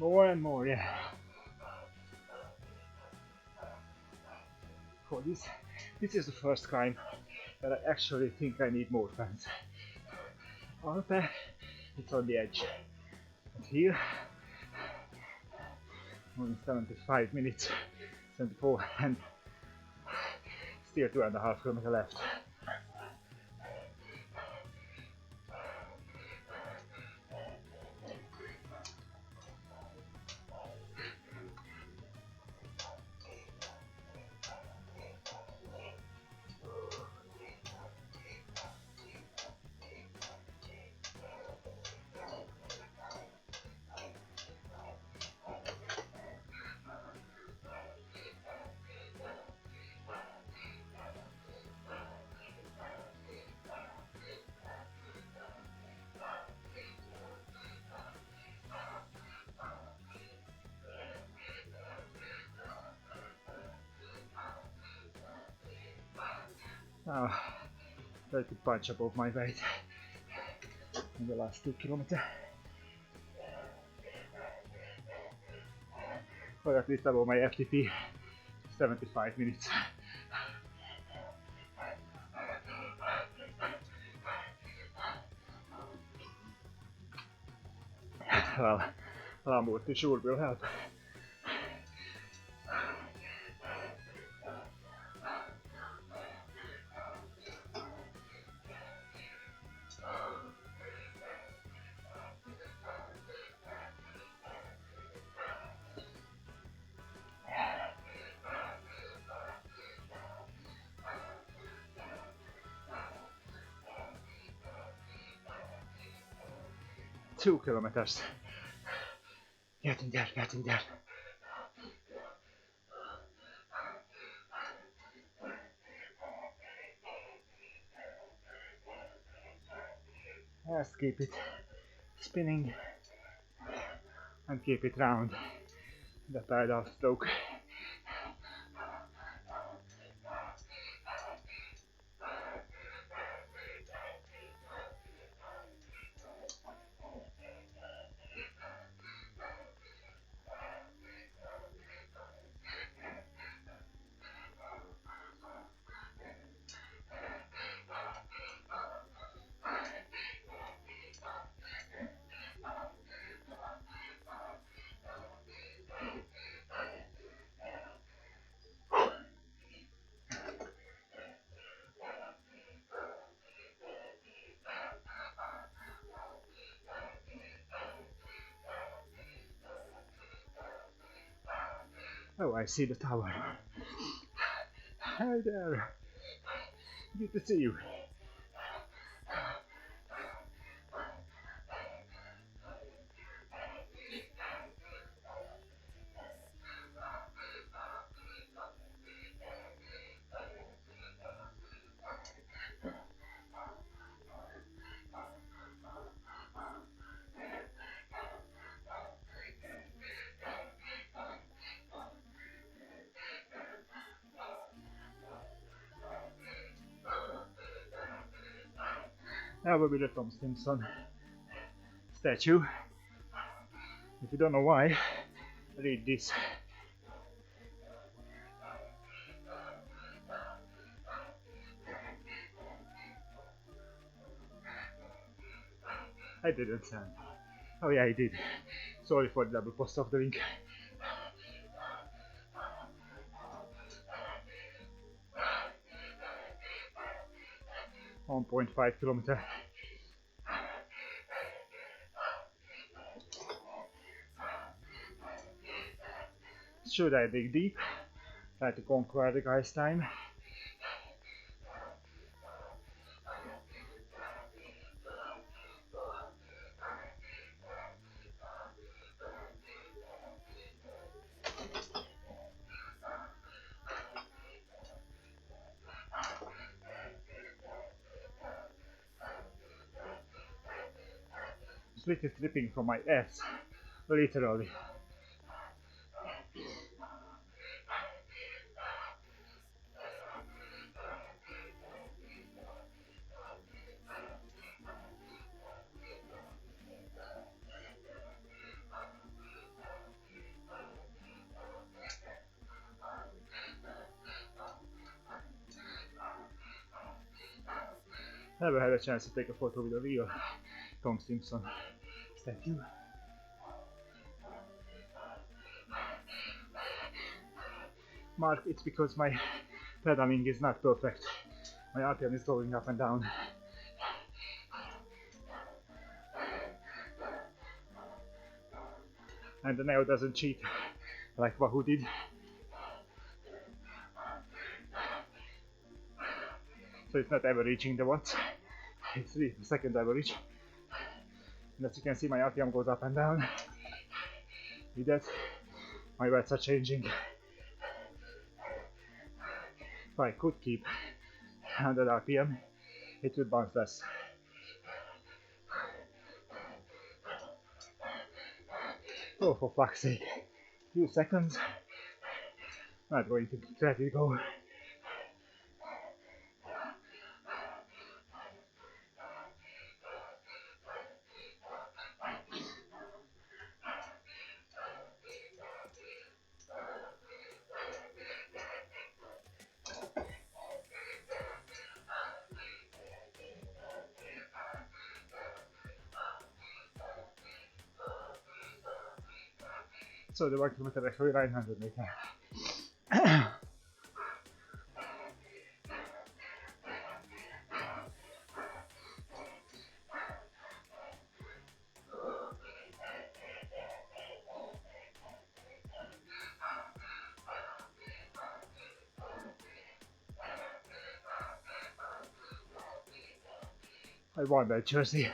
More and more, yeah. Oh, this is the first climb that I actually think I need more fans. Up there, it's on the edge. And here, only 75 minutes, 74, and still 2.5 kilometers left. Try to punch above my weight in the last 2 kilometers. Or at least above my FTP, 75 minutes. Well, alarmboard sure will help. Two kilometers. Getting there, getting there. Just keep it spinning and keep it round the pedal stroke. Oh, I see the tower. Hi there. Good to see you. That will be the Funfunfun statue. If you don't know why, read this. I didn't send. Oh yeah, I did. Sorry for the double post of the link. .5 kilometer. Should I dig deep? Try to conquer the guy's time. Zwift is dripping from my ass, literally. Never had a chance to take a photo with a real Funfunfun statue. Mark, it's because my pedaling is not perfect. My RPM is going up and down. And the Neo doesn't cheat like Wahoo did. So it's not ever reaching the watts. It's 3 seconds average. And as you can see, my RPM goes up and down. With that, my watts are changing. If I could keep 100 RPM, it would bounce less. Oh, for fuck's sake. Few seconds. Not going to let it go. So the 1 kilometer actually 900 meters. I won that jersey.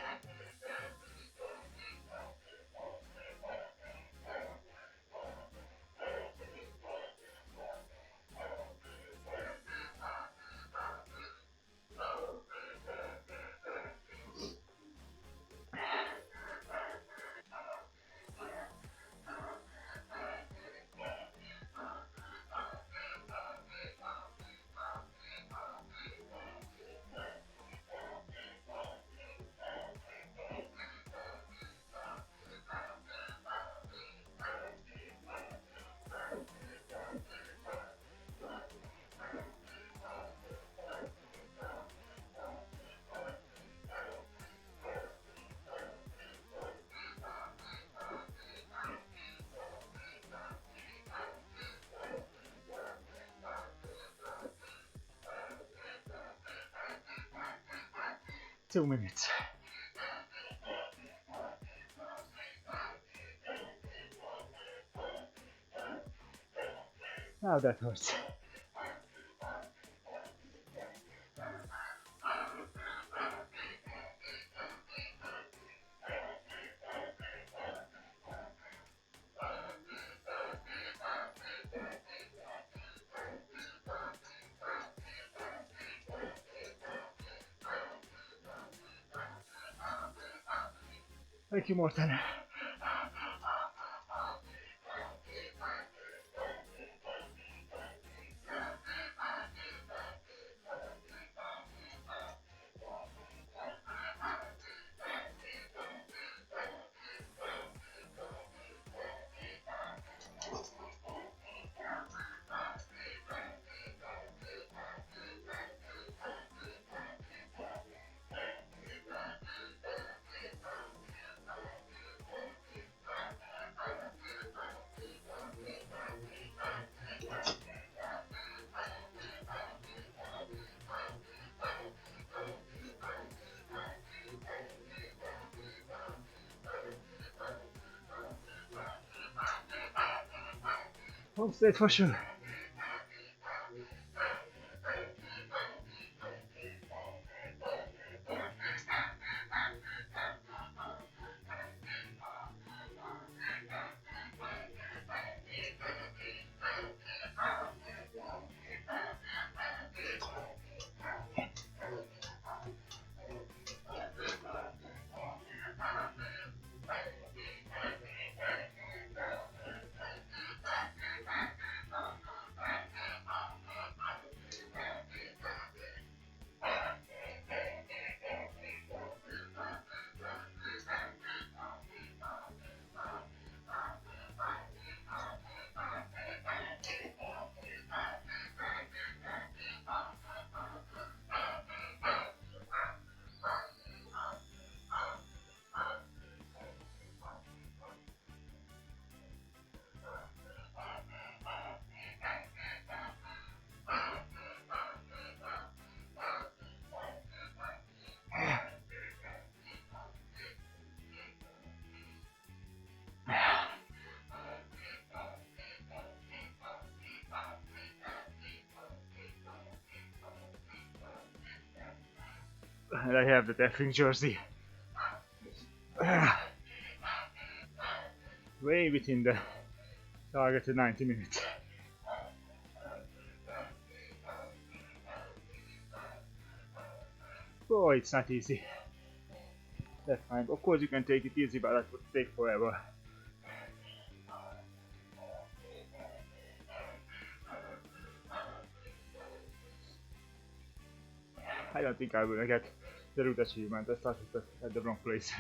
Two minutes. Now that hurts. Thank you, Morten. Home state for sure. And I have the effing jersey. Way within the targeted 90 minutes. Oh, it's not easy. That's fine. Of course you can take it easy, but that would take forever. I don't think I will get the root achievement. I started at the wrong place.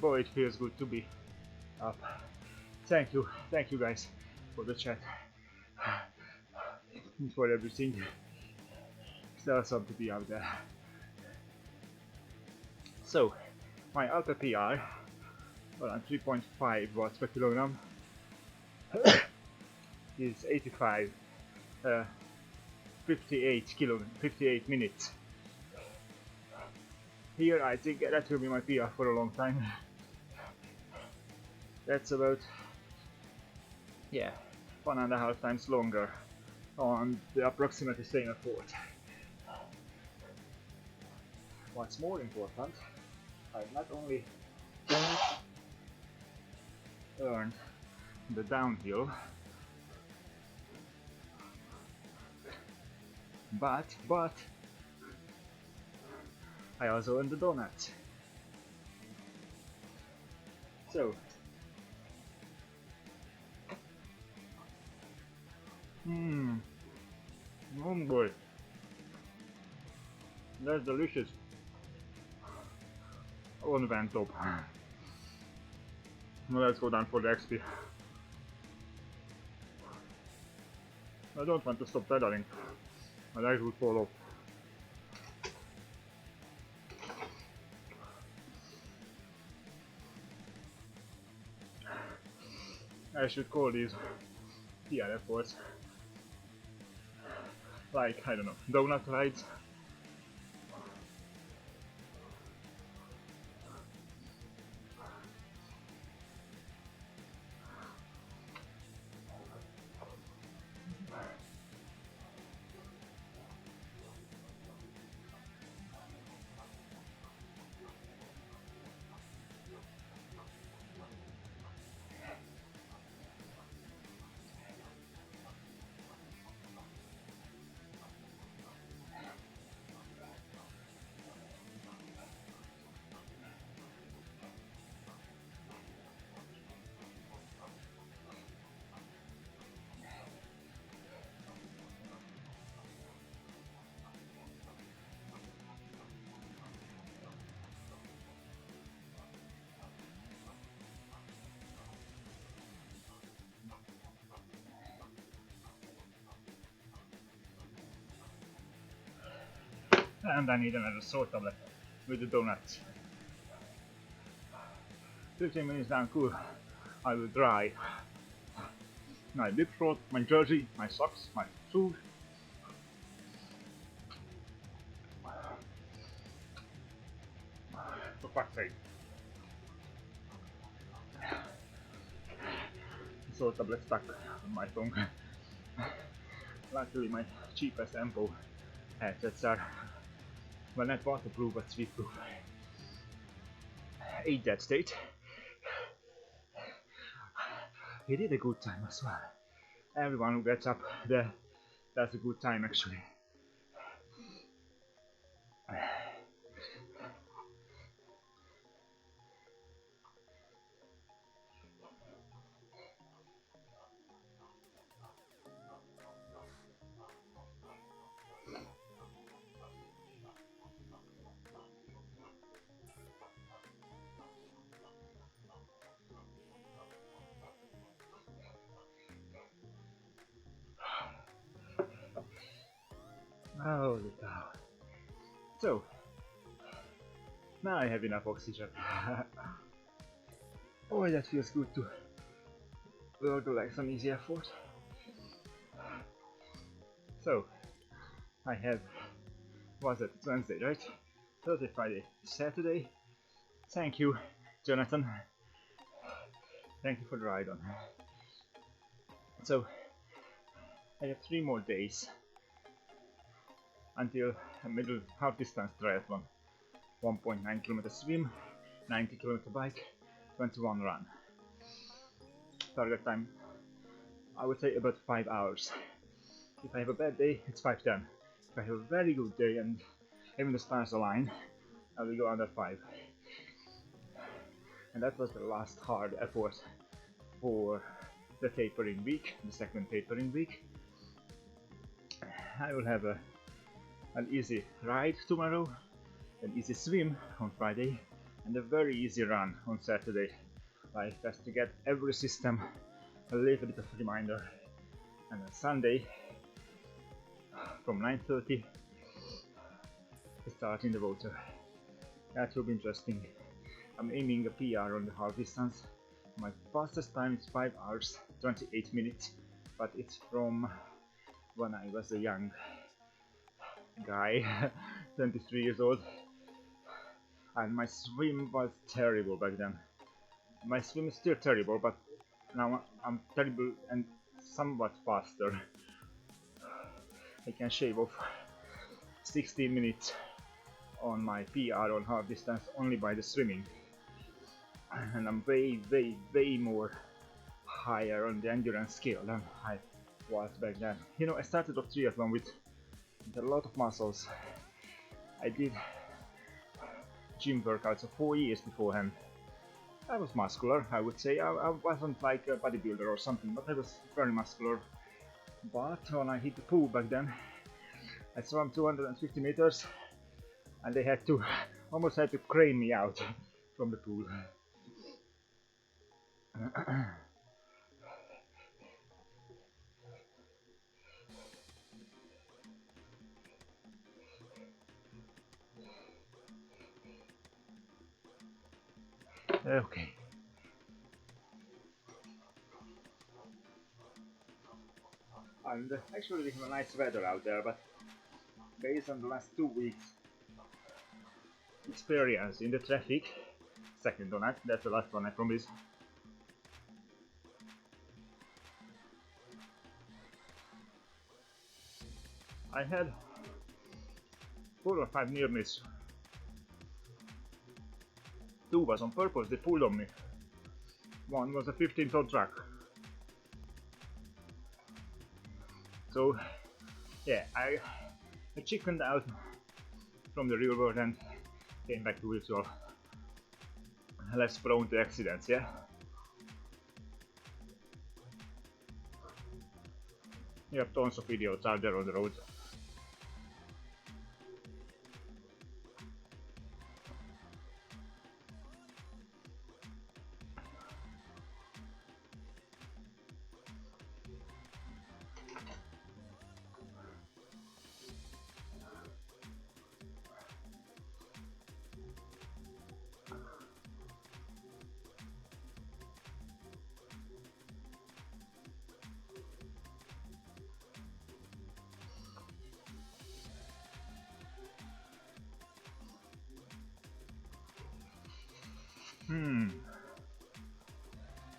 Boy, it feels good to be up. Thank you guys for the chat and for everything. It's awesome to be out there. So, my Alpha PR around 3.5 watts per kilogram is 58 minutes. Here I think that will be my PR for a long time. That's about, yeah, 1.5 times longer on the approximately same effort. What's more important, I've not only earned the downhill, but I also earned the donuts. So, oh boy, that's delicious. On Ven-Top. Well, let's go down for the XP. I don't want to stop pedaling. My legs would fall off. I should call these PR efforts like, I don't know, donut rides. And I need another salt tablet with the donuts. 15 minutes down, cool. I will dry my lip throat, my jersey, my socks, my shoes. For fuck's sake. The salt tablet stuck on my tongue. Luckily my cheapest ample headsets are, well, not waterproof but Zwift proof. Ate that state. He did a good time as well. Everyone who gets up there, that's a good time actually. Holy cow. So, now I have enough oxygen. Boy, that feels good to work like some easy effort. So, I have, was it Wednesday, right? Thursday, Friday, Saturday. Thank you, Jonathan. Thank you for the ride on. So, I have 3 more days until a middle half distance triathlon. 1.9 km swim, 90 km bike, 21 run. Target time, I would say about 5 hours. If I have a bad day, it's 5:10. If I have a very good day and even the stars align, I will go under 5. And that was the last hard effort for the tapering week, the second tapering week. I will have an easy ride tomorrow, an easy swim on Friday, and a very easy run on Saturday, like just to get every system a little bit of a reminder. And on Sunday from 9:30 we start in the water. That will be interesting. I'm aiming a PR on the half distance. My fastest time is 5 hours 28 minutes, but it's from when I was a young guy, 23 years old, and my swim was terrible back then. My swim is still terrible, but now I'm terrible and somewhat faster. I can shave off 16 minutes on my PR on half distance only by the swimming, and I'm way more higher on the endurance scale than I was back then. You know, I started off triathlon with a lot of muscles. I did gym workouts for 4 years beforehand. I was muscular, I would say. I wasn't like a bodybuilder or something, but I was very muscular. But when I hit the pool back then, I swam 250 meters and they had to almost had to crane me out from the pool. Okay. And actually we have a nice weather out there, but based on the last 2 weeks experience in the traffic, second on that, that's the last one I promise. I had 4 or 5 near miss. 2 was on purpose, they pulled on me. 1 was a 15-ton truck. So yeah, I chickened out from the real world and came back to virtual. Less prone to accidents, yeah? You have tons of idiots out there on the road.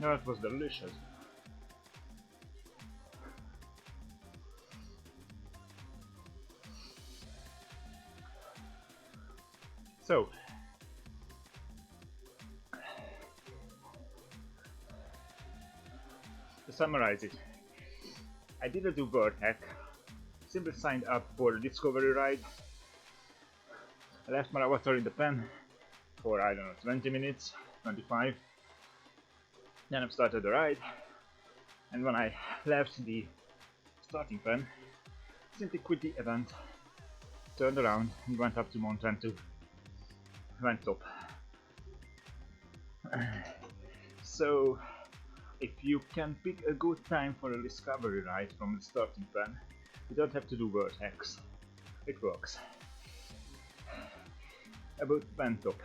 That was delicious. So, to summarize it, I didn't do word hack, simply signed up for the discovery ride. I left my avatar in the pen for, I don't know, 20 minutes, 25. Then I started the ride, and when I left the starting pen, simply quit the event, turned around and went up to Mt.Ventoux, Ven-Top. So, if you can pick a good time for a discovery ride from the starting pen, you don't have to do word hacks. It works. About Ven-Top.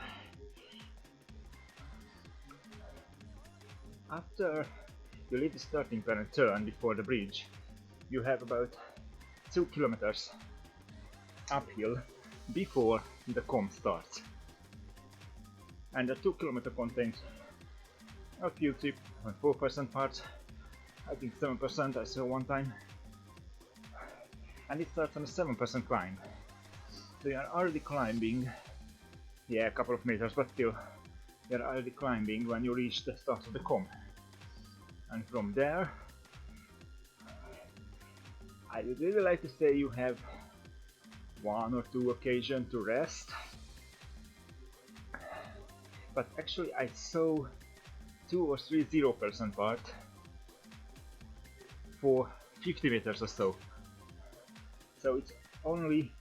After you leave the starting pen and turn before the bridge, you have about 2 kilometers uphill before the com starts. And the 2 kilometer contains a few 3.4% parts, I think 7% I saw one time, and it starts on a 7% climb. So you are already climbing, yeah, a couple of meters, but still, you are already climbing when you reach the start of the com. And from there, I would really like to say you have 1 or 2 occasions to rest, but actually I saw 2 or 3 0% part for 50 meters or so. So it's only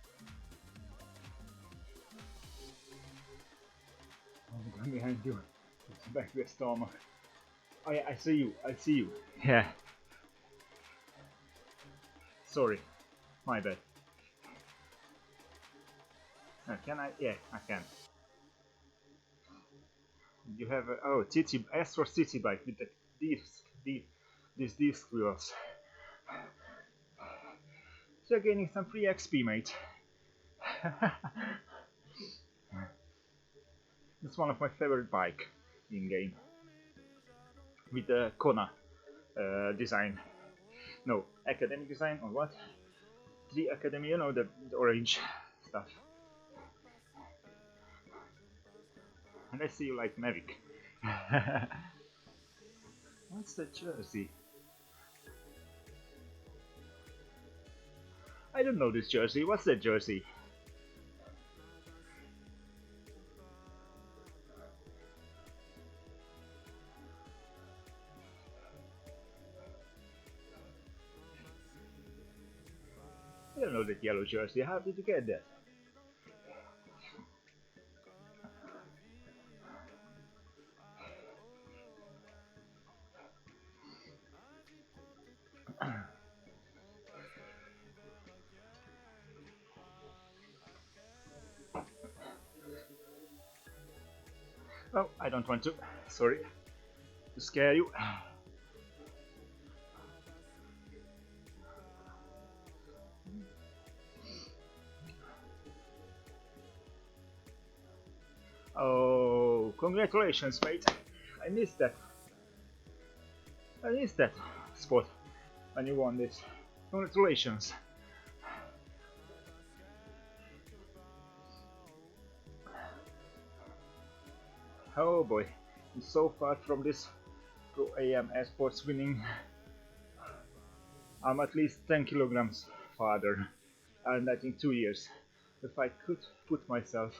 behind you. Back to the stomach. Oh yeah, I see you. I see you. Yeah. Sorry. My bad. Can I? Yeah, I can. You have a, oh, TT, Astro City bike with the these disc wheels. So you're gaining some free XP, mate. It's one of my favorite bike in game. With the Kona design. No, Academy design or what? The Academy, you know, the orange stuff. And I see you like Mavic. What's the jersey? I don't know this jersey. What's that jersey? I don't know that yellow jersey. How did you get that? Oh, I don't want to. Sorry. To scare you. Oh, congratulations, mate. I missed that. I missed that spot when you won this. Congratulations. Oh boy, I'm so far from this Pro AM Esports winning. I'm at least 10 kilograms farther, and I think 2 years. If I could put myself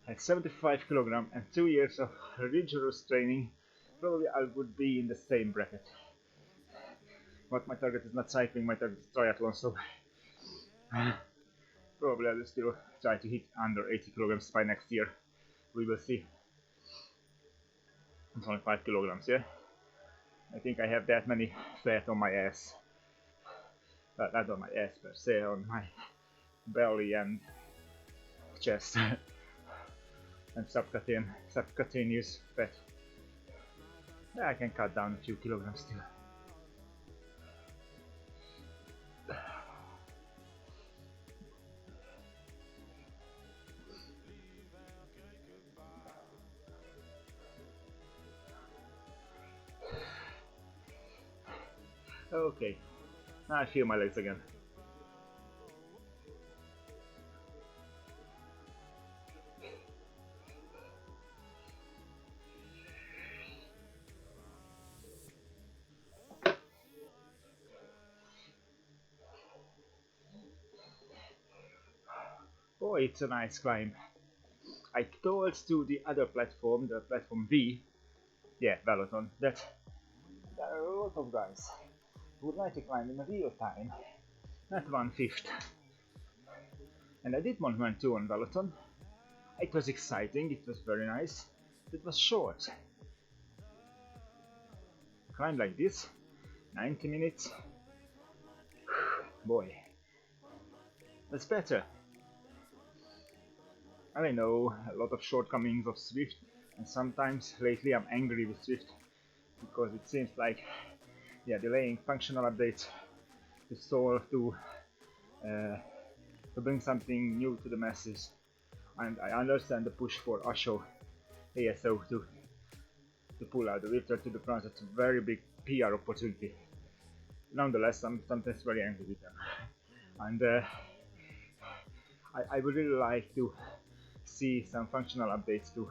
at 75 kilograms and 2 years of rigorous training, probably I would be in the same bracket. But my target is not cycling, my target is triathlon, so probably I will still try to hit under 80 kilograms by next year. We will see. It's only 5 kilograms, yeah? I think I have that many fat on my ass. Not on my ass per se, on my belly and chest. And subcutaneous fat. Yeah, I can cut down a few kilograms still. Okay, now I feel my legs again. Boy, it's a nice climb. I told to the other platform, the platform V, yeah, Peloton, that there are a lot of guys who would like to climb in real time, not 1/5. And I did Mt.Ventoux on Peloton. It was exciting, it was very nice. It was short. Climb like this, 90 minutes. Boy, that's better. And I know a lot of shortcomings of Zwift, and sometimes lately I'm angry with Zwift because it seems like delaying functional updates to solve to bring something new to the masses. And I understand the push for ASO to pull out the lifter to the front. It's a very big PR opportunity. Nonetheless, I'm sometimes very angry with them. And I would really like to see some functional updates to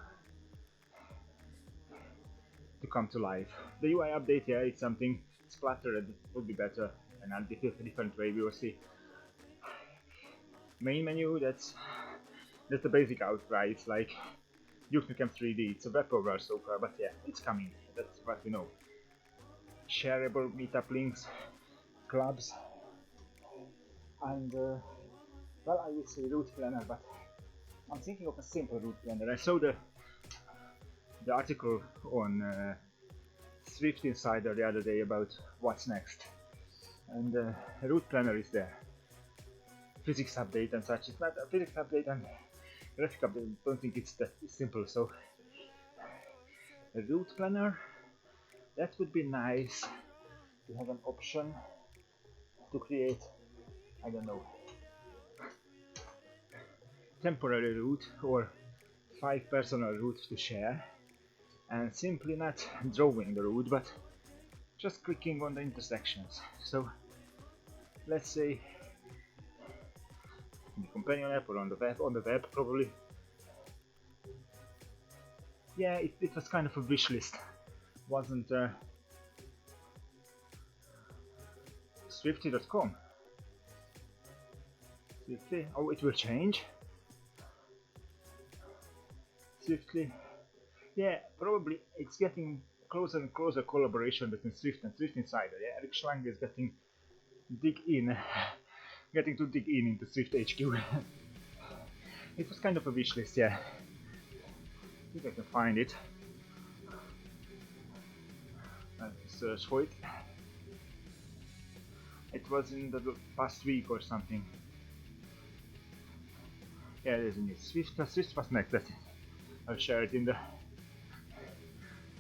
come to life. The UI update, yeah, it's something splattered, it would be better, and a different way, we will see. Main menu, that's the basic outcry. It's like Duke Nukem 3D. It's a web program so far, but yeah, it's coming. That's what we know. Shareable meetup links, clubs, and well, I would say route planner, but I'm thinking of a simple route planner. I saw the the article on Zwift Insider the other day about what's next, and a route planner is there. Physics update and such. It's not a physics update and graphic update. I don't think it's that simple. So a route planner, that would be nice to have an option to create, I don't know, temporary route or 5 personal routes to share, and simply not drawing the route but just clicking on the intersections. So let's say in the companion app or on the web probably. Yeah, it was kind of a wish list, wasn't Swifty.com. Swiftly, oh, it will change. Swiftly, yeah, probably it's getting closer and closer collaboration between Zwift and Zwift Insider. Yeah, Eric Schlang is getting to dig in into Zwift HQ. It was kind of a wish list, yeah. I think I can find it. I have to search for it. It was in the past week or something. Yeah, there's a new Zwift. Zwift was next. That's it. I'll share it in the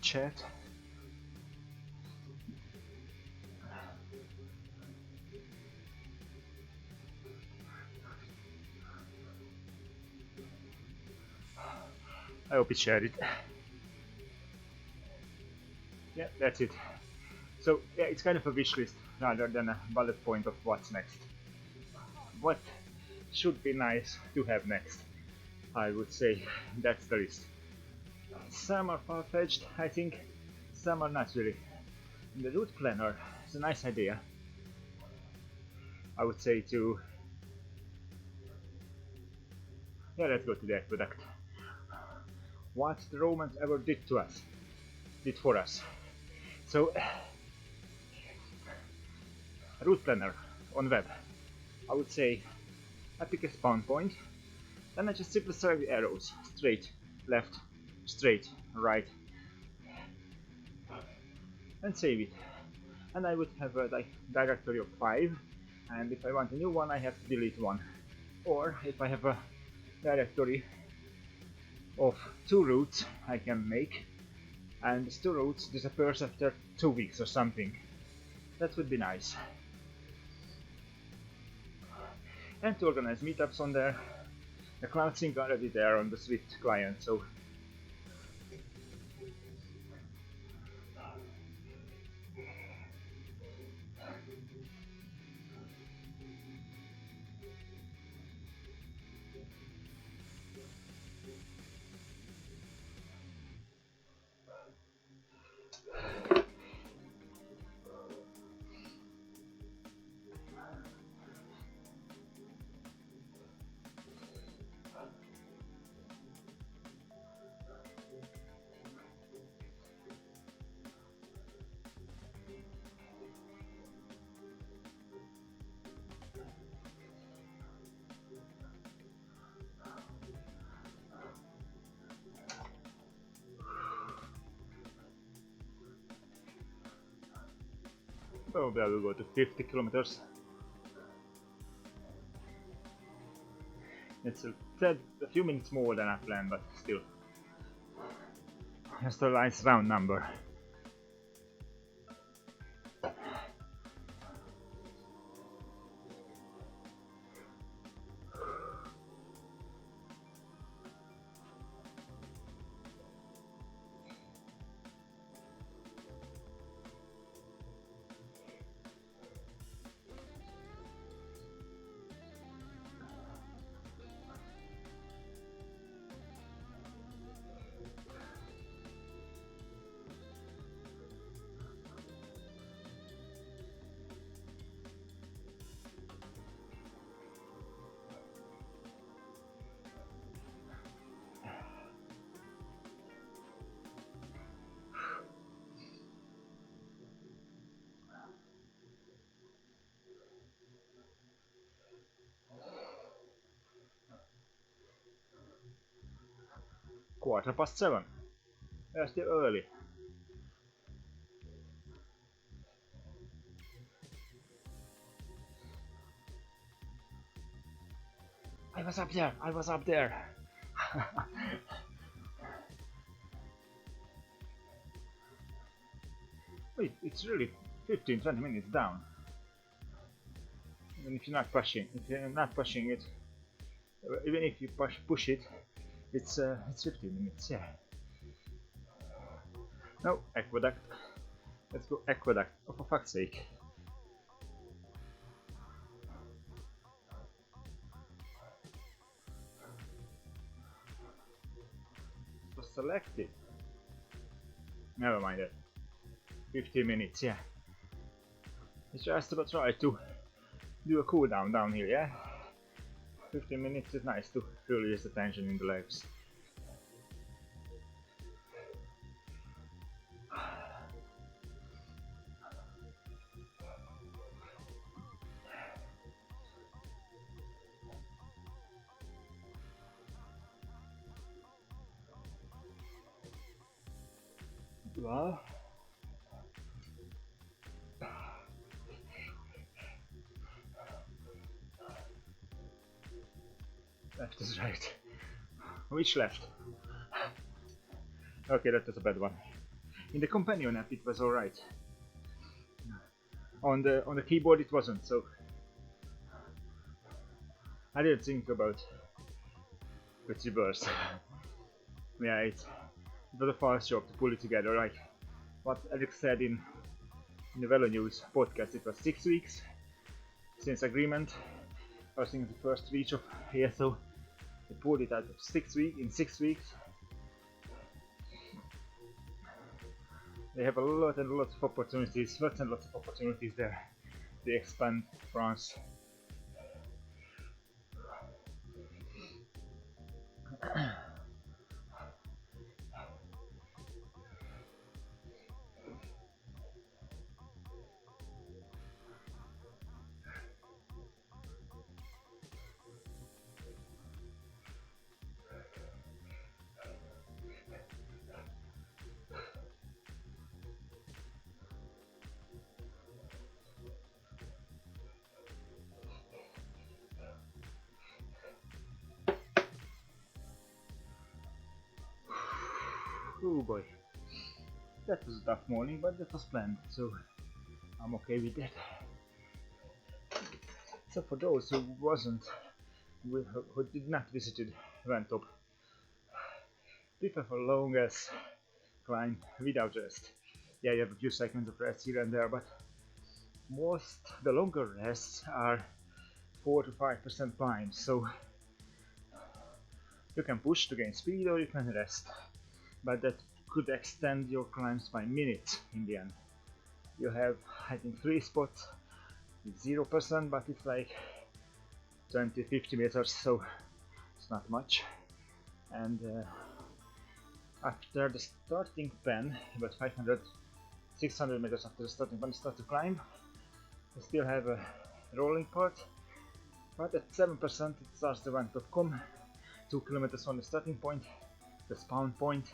chat. I hope it shared it. Yeah, that's it. So yeah, it's kind of a wish list rather than a bullet point of what's next. What should be nice to have next? I would say that's the list. Some are far-fetched, I think. Some are not really. The route planner is a nice idea. I would say to... Yeah, let's go to the aqueduct. What the Romans ever did for us. So, route planner on web. I would say I pick a spawn point, then I just simply select the arrows, straight, left, straight, right, and save it. And I would have a directory of 5, and if I want a new one I have to delete one. Or if I have a directory of 2 routes I can make, and these 2 routes disappears after 2 weeks or something. That would be nice. And to organize meetups on there. The cloud sync already there on the Zwift client, so probably I will go to 50 kilometers. It's a few minutes more than I planned, but still. Just a nice round number. Quarter past 7. We are still early. I was up there, I was up there. Wait, it's really 15-20 minutes down. Even if you're not pushing, it, even if you push it, it's 15 minutes, yeah. No, aqueduct. Let's go aqueduct. Oh, for fuck's sake. It was selected. Never mind it. 15 minutes, yeah. It's just about try to do a cooldown down here, yeah? 15 minutes is nice to release the tension in the legs. Well, left is right. Which left? Okay, that was a bad one. In the companion app it was alright. On the keyboard it wasn't, so I didn't think about the reverse. Yeah, it was a fast job to pull it together. Like what Alex said in the Velo News podcast, it was 6 weeks since agreement. I was in the first reach of ASO. They pulled it out of 6 weeks. In 6 weeks, they have a lot and lots of opportunities, lots and lots of opportunities there. They expand France. Oh boy, that was a tough morning, but that was planned, so I'm okay with that. So for those who who did not visited Ven-Top, prefer for longest climb without rest. Yeah, you have a few seconds of rest here and there, but the longer rests are 4 to 5% climbs, so you can push to gain speed or you can rest, but that could extend your climbs by minutes in the end. You have, I think, 3 spots with 0%, but it's like 20-50 meters, so it's not much. And after the starting pen, about 500-600 meters after the starting pen, you start to climb. You still have a rolling part, but at 7% it starts the Ven-Top come, 2 kilometers from the starting point, the spawn point,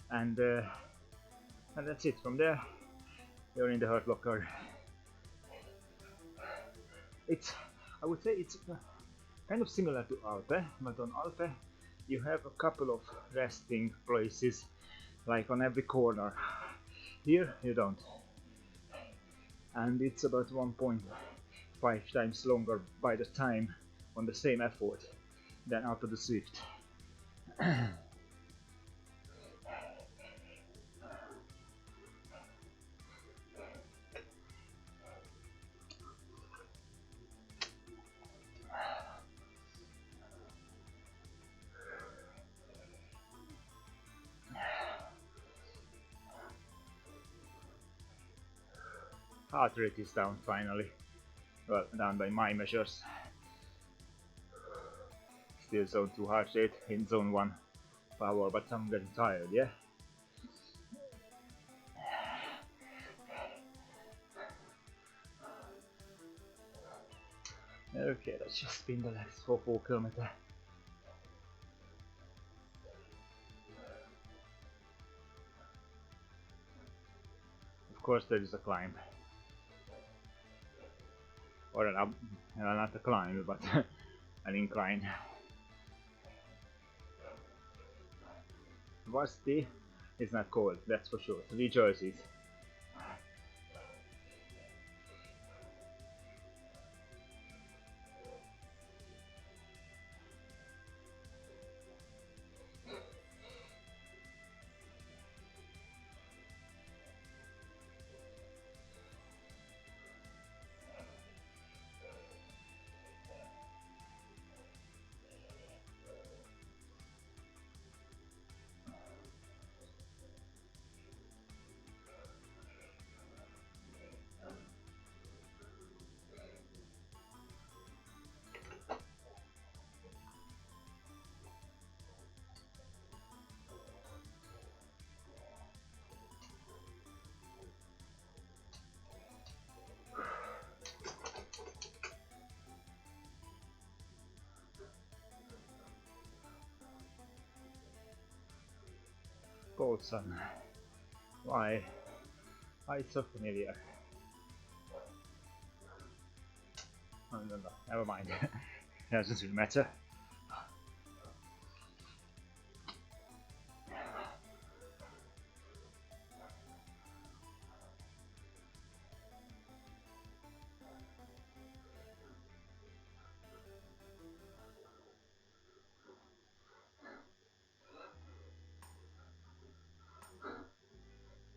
and that's it. From there, you're in the hurt locker. I would say it's kind of similar to Alpe, but on Alpe you have a couple of resting places, like on every corner. Here you don't, and it's about 1.5 times longer by the time on the same effort than out of the Zwift. Heart rate is down finally. Well, down by my measures. Still zone 2 heart rate, in zone 1 power, but I'm getting tired, yeah? Okay, let's just spin the legs for 4 kilometers. course there is a climb. Or an up, not a climb, but an incline. Varsity is not cold, that's for sure. 3 jerseys. Bolson. Why? Why it's so familiar? Oh, no, never mind. It doesn't really matter.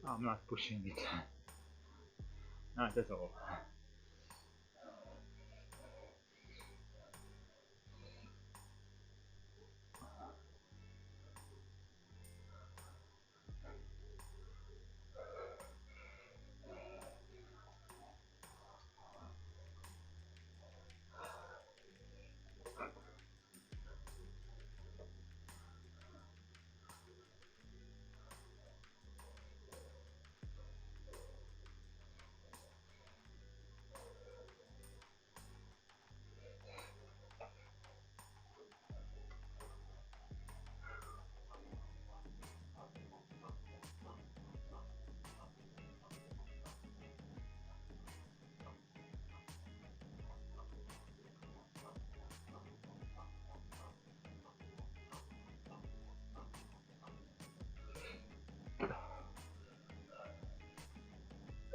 I'm not pushing it. Not at all.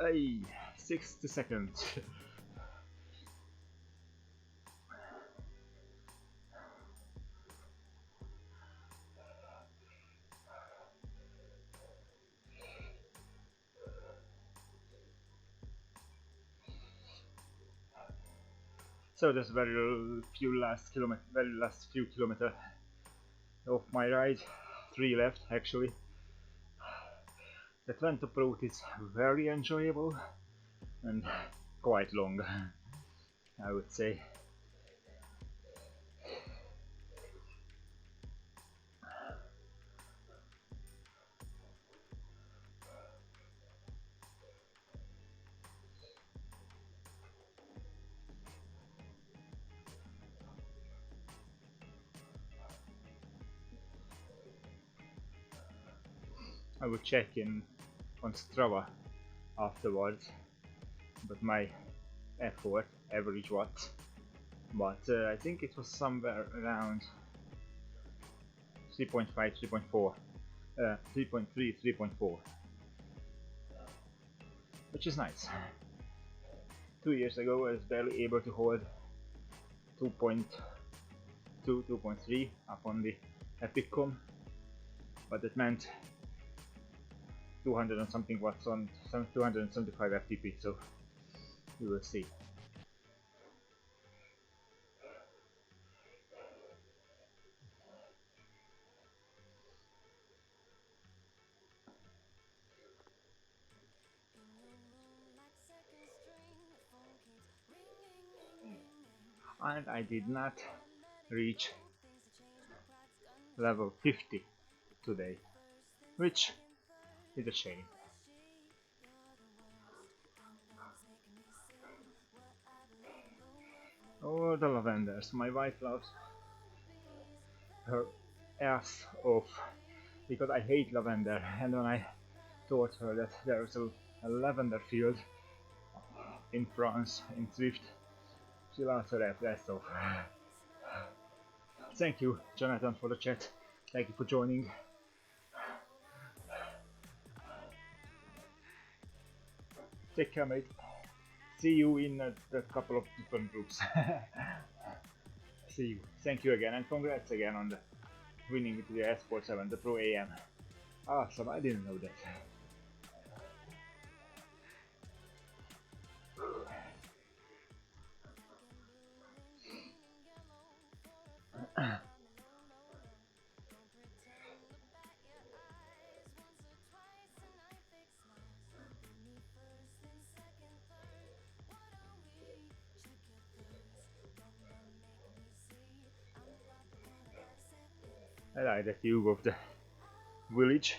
Hey, 60 seconds. So there's very last few kilometers of my ride. 3 left actually. The Ven-Top route is very enjoyable and quite long, I would say. I would check in on Strava afterwards, but my effort, average watt, but I think it was somewhere around 3.5, 3.4, 3.3, 3.4, which is nice. 2 years ago I was barely able to hold 2.2, 2.3 up on the Epicom, but it meant 200 and something watts on 275 FTP, so we will see. And I did not reach level 50 today, which is a shame. Oh, the lavenders. My wife loves her ass off because I hate lavender, and when I told her that there's a lavender field in France, in Zwift. Chill out for that, that's all. Thank you, Jonathan, for the chat. Thank you for joining. Take care, mate. See you in a couple of different groups. See you. Thank you again, and congrats again on the winning the Esports 7, the Pro AM. Awesome, I didn't know that. I like the view of the village.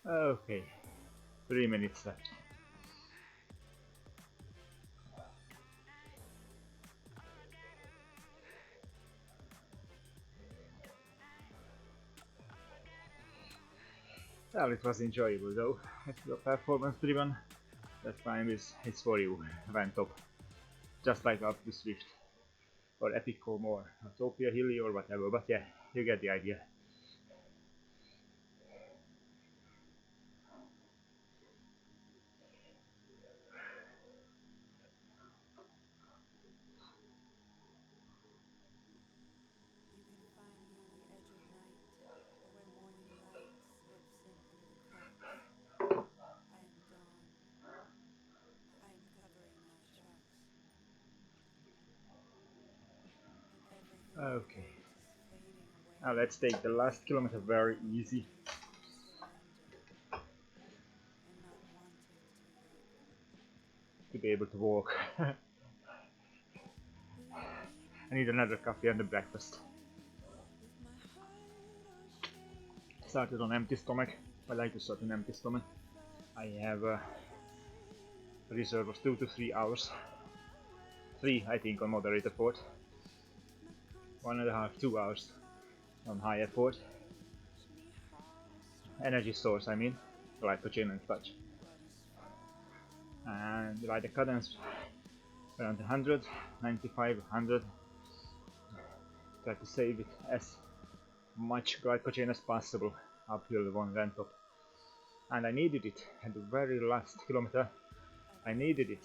Okay, 3 minutes left. Well, it was enjoyable though. If you're performance driven, that time is for you, Ven-Top. Just like up to Zwift, or Epicom, or Utopia Hilly, or whatever, but yeah, you get the idea. Okay, now let's take the last kilometer very easy. To be able to walk. I need another coffee and a breakfast. Started on empty stomach. I like to start on empty stomach. I have a reserve of 2 to 3 hours. 3 I think on moderate effort. 1.5, 2 hours on high effort. Energy source, I mean, glycogen and such. And like the cadence around 100, 95, 100. Try to save it as much glycogen as possible uphill on Ven-Top. And I needed it at the very last kilometer. I needed it.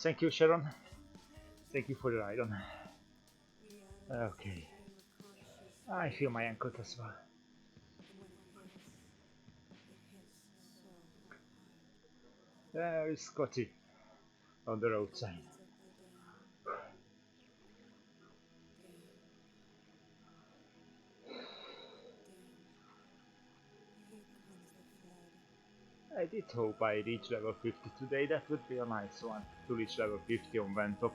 Thank you, Sharon. Thank you for the ride on. Okay. I feel my ankles as well. There is Scotty on the roadside. I did hope I reach level 50 today. That would be a nice one, to reach level 50 on Ven-Top.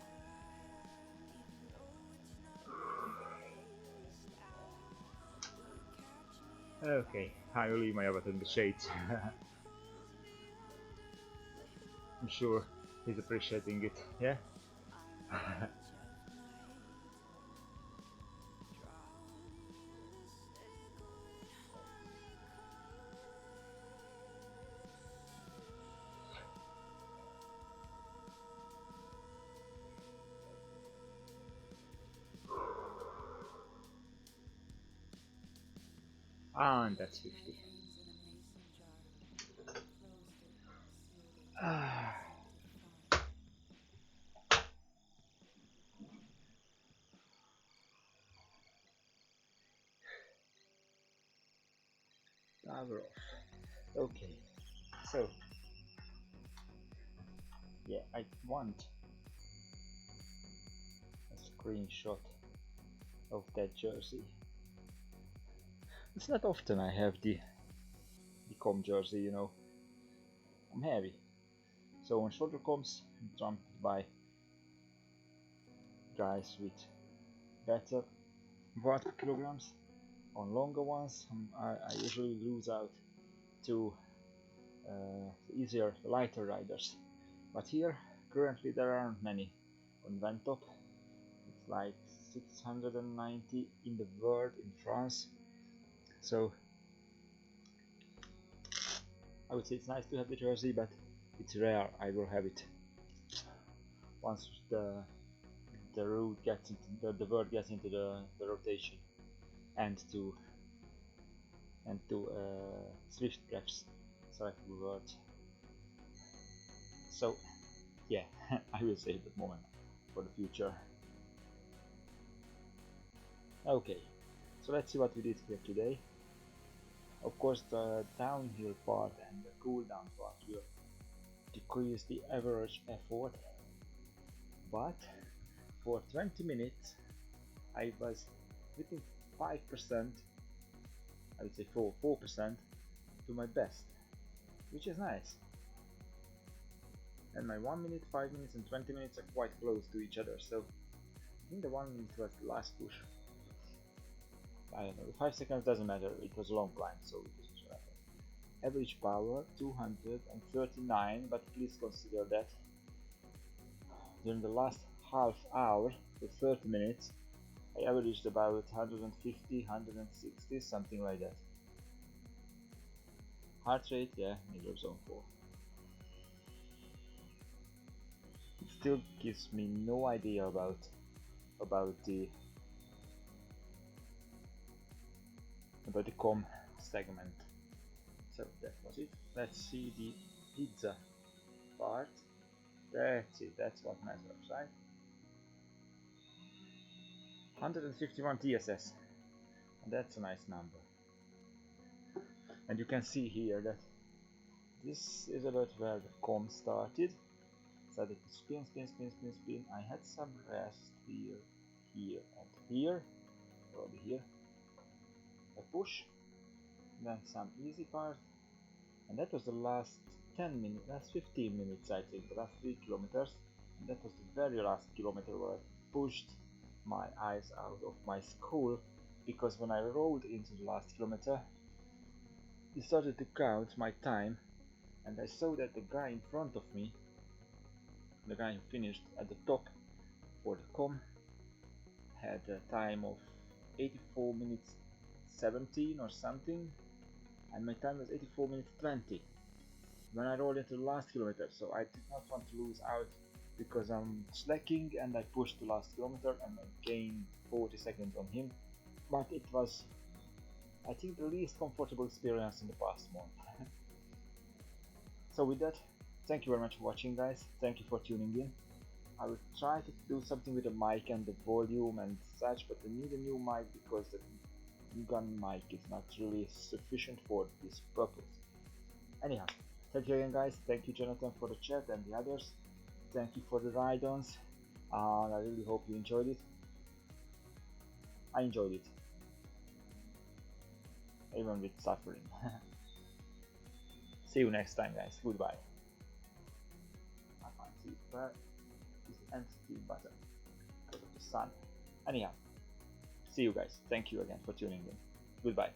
Okay, I will leave my avatar in the shades. I'm sure he's appreciating it, yeah? And that's 50. Power off. Okay, so yeah, I want a screenshot of that jersey. It's not often I have the com jersey, you know. I'm heavy, so on shoulder comms, jump buy guys with better watt kilograms. On longer ones, I usually lose out to easier, lighter riders. But here, currently there aren't many on Ven-Top. It's like 690 in the world in France. So I would say it's nice to have the jersey, but it's rare I will have it once the road gets into the bird gets into the rotation and to Zwift prefs. Sorry for the word. So yeah, I will save that moment for the future. Okay, so let's see what we did here today. Of course, the downhill part and the cooldown part will decrease the average effort, but for 20 minutes I was within 5%, I would say 4% to my best, which is nice. And my 1 minute, 5 minutes and 20 minutes are quite close to each other, so I think the 1 minute was the last push. I don't know, 5 seconds doesn't matter, it was a long climb, so it doesn't matter. Average power 239, but please consider that during the last half hour, the 30 minutes, I averaged about 150, 160, something like that. Heart rate, yeah, middle zone 4. It still gives me no idea about the com segment. So that was it. Let's see the pizza part. That's it, that's what matters, right? 151 TSS, and that's a nice number. And you can see here that this is about where the com started. So that spin, spin, spin, spin, spin. I had some rest here, here, and here, probably here. A push, then some easy part, and that was the last 10 minutes, last 15 minutes I think, the last 3 kilometers, and that was the very last kilometer where I pushed my eyes out of my skull, because when I rolled into the last kilometer, it started to count my time, and I saw that the guy in front of me, the guy who finished at the top for the com, had a time of 84 minutes 17 or something, and my time was 84 minutes 20 when I rolled into the last kilometer. So I did not want to lose out because I'm slacking, and I pushed the last kilometer and I gained 40 seconds on him. But it was, I think, the least comfortable experience in the past month. So with that, thank you very much for watching, guys. Thank you for tuning in. I will try to do something with the mic and the volume and such, but I need a new mic because the gun mic is not really sufficient for this purpose. Anyhow, thank you again, guys. Thank you, Jonathan, for the chat and the others. Thank you for the ride-ons. I really hope you enjoyed it. I enjoyed it, even with suffering. See you next time, guys. Goodbye. I can't see where is the end screen button because of the sun. Anyhow, see you guys. Thank you again for tuning in. Goodbye.